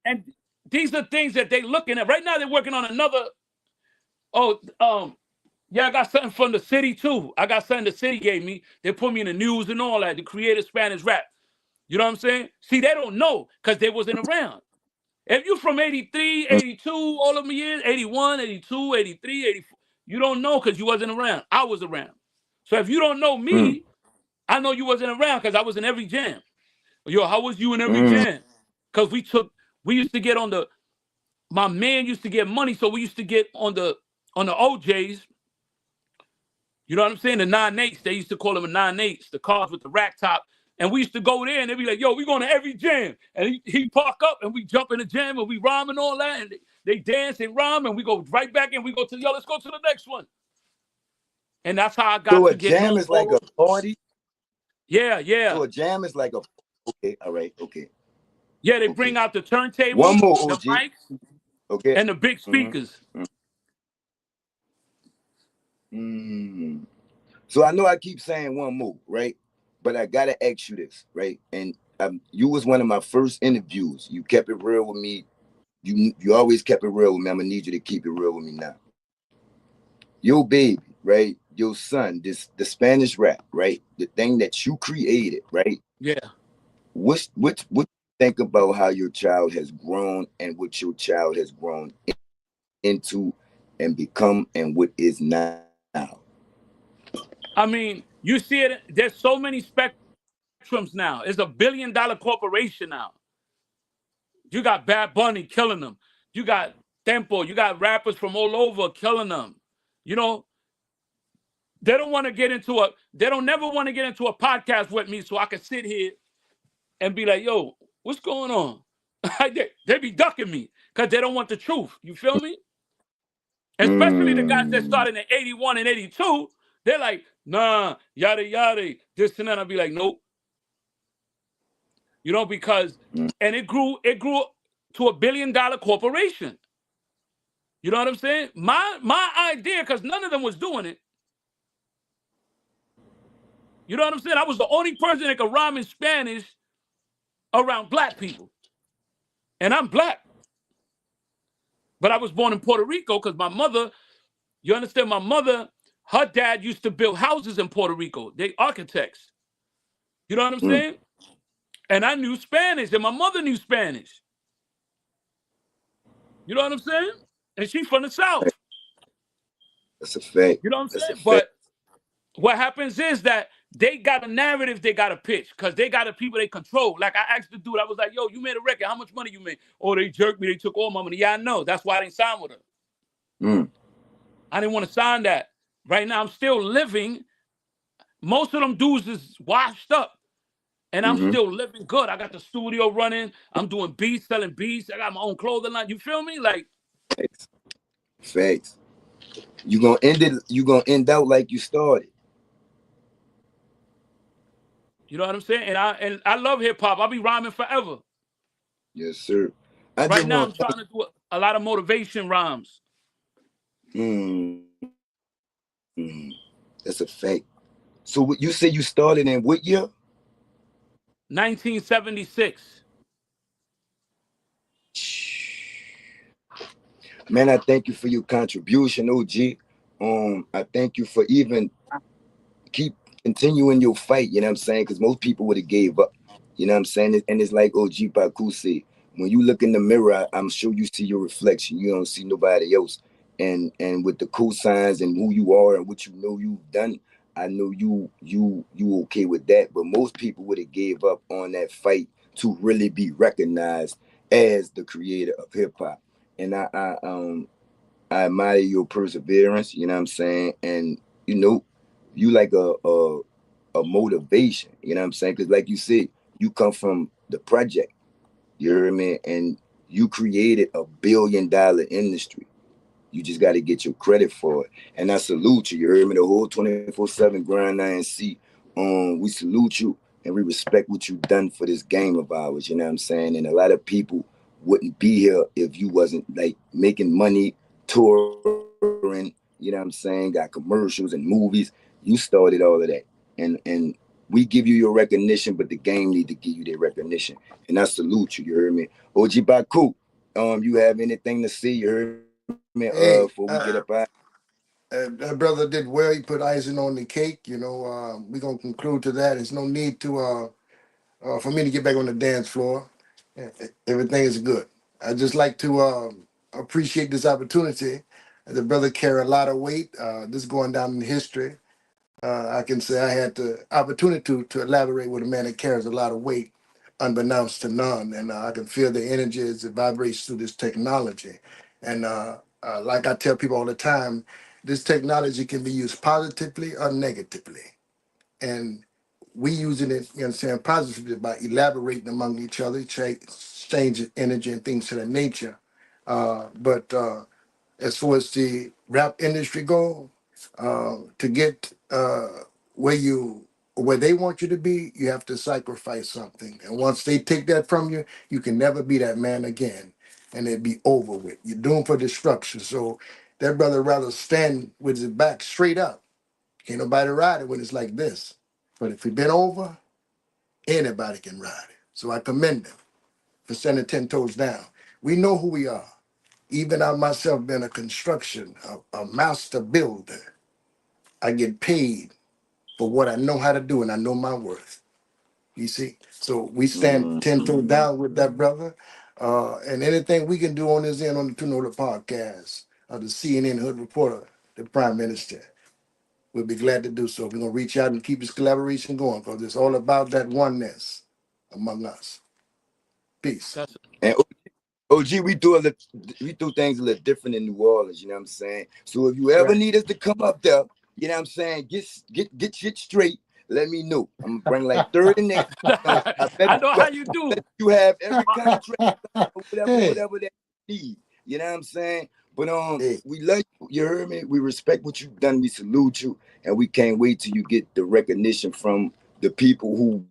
Speaker 3: and these are things that they looking at. Right now they're working on another, yeah, I got something from the city too. I got something the city gave me. They put me in the news and all that, the creative Spanish rap. You know what I'm saying? See, they don't know because they wasn't around. If you from 83, 82, all of them years, 81, 82, 83, 84, you don't know because you wasn't around. I was around. So if you don't know me, I know you wasn't around because I was in every jam. Yo, how was you in every jam? Because we used to get on my man used to get money, so we used to get on the OJs. You know what I'm saying? The 9/8s, they used to call them the 9/8s, the cars with the rack top. And we used to go there and they'd be like, yo, we going to every jam. And he park up and we jump in the jam and we rhyme and all that. And they dance and rhyme and we go right back in. We go to, yo, let's go to the next one. And that's how I got
Speaker 1: so
Speaker 3: to get. So
Speaker 1: a jam is like a party?
Speaker 3: Yeah.
Speaker 1: So a jam is like okay, all right, okay.
Speaker 3: Yeah, they bring out the turntables,
Speaker 1: one more,
Speaker 3: the
Speaker 1: OG.
Speaker 3: mics,
Speaker 1: Okay.
Speaker 3: and the big speakers.
Speaker 1: So I know I keep saying one more, right? But I gotta ask you this, right? And you was one of my first interviews. You kept it real with me. You always kept it real with me. I'm gonna need you to keep it real with me now. Your baby, right? Your son, the Spanish rap, right? The thing that you created, right?
Speaker 3: Yeah.
Speaker 1: What you think about how your child has grown and what your child has grown into and become and what is now?
Speaker 3: I mean, you see it. There's so many spectrums now. It's $1 billion corporation now. You got Bad Bunny killing them. You got Tempo. You got rappers from all over killing them. You know, they don't want to get into they don't never want to get into a podcast with me so I can sit here and be like, yo, what's going on? They be ducking me because they don't want the truth. You feel me? Especially the guys that started in 81 and 82. They're like, nah, yada, yada, this and that. I'll be like, nope. You know, because, and it grew to $1 billion corporation. You know what I'm saying? My idea, because none of them was doing it. You know what I'm saying? I was the only person that could rhyme in Spanish around black people. And I'm black. But I was born in Puerto Rico because my mother, you understand, my mother, her dad used to build houses in Puerto Rico. They architects. You know what I'm saying? And I knew Spanish, and my mother knew Spanish. You know what I'm saying? And she's from the South.
Speaker 1: That's a fact.
Speaker 3: You know what I'm saying? But what happens is that they got a narrative they got to pitch because they got the people they control. Like I asked the dude, I was like, yo, you made a record. How much money you made? Oh, they jerked me. They took all my money. Yeah, I know. That's why I didn't sign with her. I didn't want to sign that. Right now, I'm still living. Most of them dudes is washed up. And I'm still living good. I got the studio running. I'm doing beats, selling beats. I got my own clothing line. You feel me? Like,
Speaker 1: Facts. Facts. You gonna end it. You gonna end out like you started.
Speaker 3: You know what I'm saying? And I love hip hop. I'll be rhyming forever.
Speaker 1: Yes, sir. I
Speaker 3: Right
Speaker 1: just
Speaker 3: now, I'm
Speaker 1: want.
Speaker 3: trying to do a lot of motivation rhymes.
Speaker 1: Mm, that's a fact. So you say you started in what year?
Speaker 3: 1976.
Speaker 1: Man, I thank you for your contribution, OG. I thank you for even keep continuing your fight, you know what I'm saying? Because most people would have gave up. You know what I'm saying? And it's like OG Baku said, when you look in the mirror, I'm sure you see your reflection. You don't see nobody else. And with the cosigns and who you are and what you know you've done, I know you okay with that. But most people would have gave up on that fight to really be recognized as the creator of hip hop. And I admire your perseverance, you know what I'm saying? And you know, you like a motivation, you know what I'm saying? Because like you said, you come from the project, you hear me? And you created a $1 billion industry. You just got to get your credit for it. And I salute you. You heard me? The whole 24/7 grind INC. We salute you and we respect what you've done for this game of ours. You know what I'm saying? And a lot of people wouldn't be here if you wasn't like making money, touring. You know what I'm saying? Got commercials and movies. You started all of that. And we give you your recognition, but the game need to give you their recognition. And I salute you. You heard me? OG Baku, you have anything to say? You heard me? Before we get
Speaker 4: Hey,
Speaker 1: up out.
Speaker 4: that brother did well. He put icing on the cake. We're gonna conclude to that. There's no need to for me to get back on the dance floor. Everything is good. I just like to appreciate this opportunity. The brother carry a lot of weight. This is going down in history. I can say I had the opportunity to elaborate with a man that carries a lot of weight, unbeknownst to none, and I can feel the energy as it vibrates through this technology. And like I tell people all the time, this technology can be used positively or negatively, and we using it, you know what I'm saying, positively by elaborating among each other, exchange energy and things of that nature. But as far as the rap industry go, to get where they want you to be, you have to sacrifice something. And once they take that from you, you can never be that man again, and it'd be over with. You're doomed for destruction. So that brother rather stand with his back straight up. Can't nobody ride it when it's like this. But if he been over, anybody can ride it. So I commend him for standing 10 toes down. We know who we are. Even I myself been a construction, a master builder. I get paid for what I know how to do and I know my worth. You see? So we stand
Speaker 1: Mm,
Speaker 4: 10 toes down with that brother. And anything we can do on this end on the Two Noted podcast, the CNN Hood Reporter, the Prime Minister, we'll be glad to do so. We're going to reach out and keep this collaboration going because it's all about that oneness among us. Peace.
Speaker 3: That's
Speaker 1: and OG, we do things a little different in New Orleans. You know what I'm saying? So if you ever
Speaker 4: Right.
Speaker 1: need us to come up there, you know what I'm saying, get shit straight. Let me know. I'm gonna bring like 30 niggas. I bet
Speaker 3: I know
Speaker 1: you,
Speaker 3: how you do.
Speaker 1: you have every contract or
Speaker 4: Hey,
Speaker 1: whatever that you need. You know what I'm saying? But
Speaker 4: hey,
Speaker 1: we love you. You heard me. We respect what you've done. We salute you, and we can't wait till you get the recognition from the people who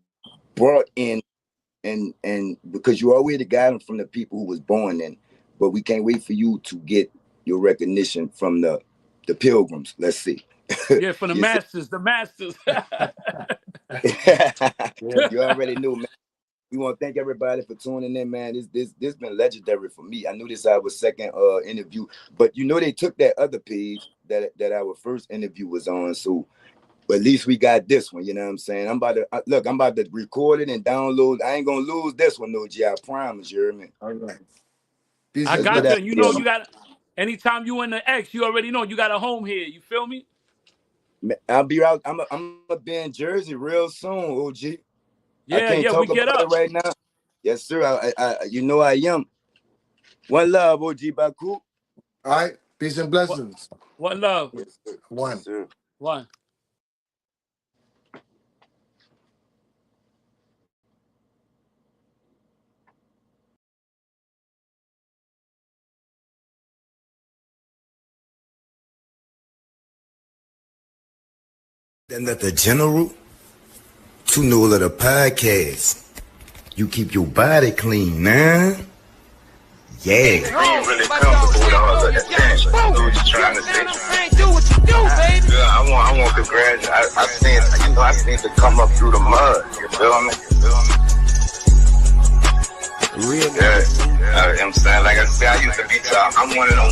Speaker 1: brought in and because you already got them from the people who was born in, but we can't wait for you to get your recognition from the pilgrims. Let's see.
Speaker 3: Yeah, for the
Speaker 1: You see?
Speaker 3: masters, the masters.
Speaker 4: yeah.
Speaker 1: You already knew, man. We want to thank everybody for tuning in, man. This been legendary for me. I knew this our second interview, but you know they took that other page that our first interview was on, so but at least we got this one. You know what I'm saying? I'm about to look. I'm about to record it and download. I ain't gonna lose this one, no G. I promise. You hear me?
Speaker 4: All right. Peace
Speaker 3: I
Speaker 4: and
Speaker 1: Let's get
Speaker 3: got you.
Speaker 1: out
Speaker 3: And you
Speaker 1: there,
Speaker 3: know, you got anytime you in the X, you already know you got a home here. You feel me?
Speaker 1: man. I'll be out. I'm gonna be in Jersey real soon, OG. I
Speaker 3: Yeah,
Speaker 1: can't
Speaker 3: yeah, we
Speaker 1: talk
Speaker 3: get
Speaker 1: about it
Speaker 3: up.
Speaker 1: right now. Yes, sir. You know I am. One love, OG Baku.
Speaker 4: All right. Peace and
Speaker 3: What,
Speaker 4: blessings.
Speaker 3: what love?
Speaker 1: Yes, sir. Yes,
Speaker 4: One.
Speaker 1: sir.
Speaker 3: One.
Speaker 1: Then that the general, to know of the podcast. You keep your body clean, man. Yeah.
Speaker 2: Being really comfortable with all of that thing. You know what you're trying to say.
Speaker 5: Do what you do, baby.
Speaker 2: Yeah, I want to congratulate. I seen to come up through the mud. You feel me?
Speaker 1: Real.
Speaker 2: Yeah. I'm saying, like I said, I used to be top. I'm one of them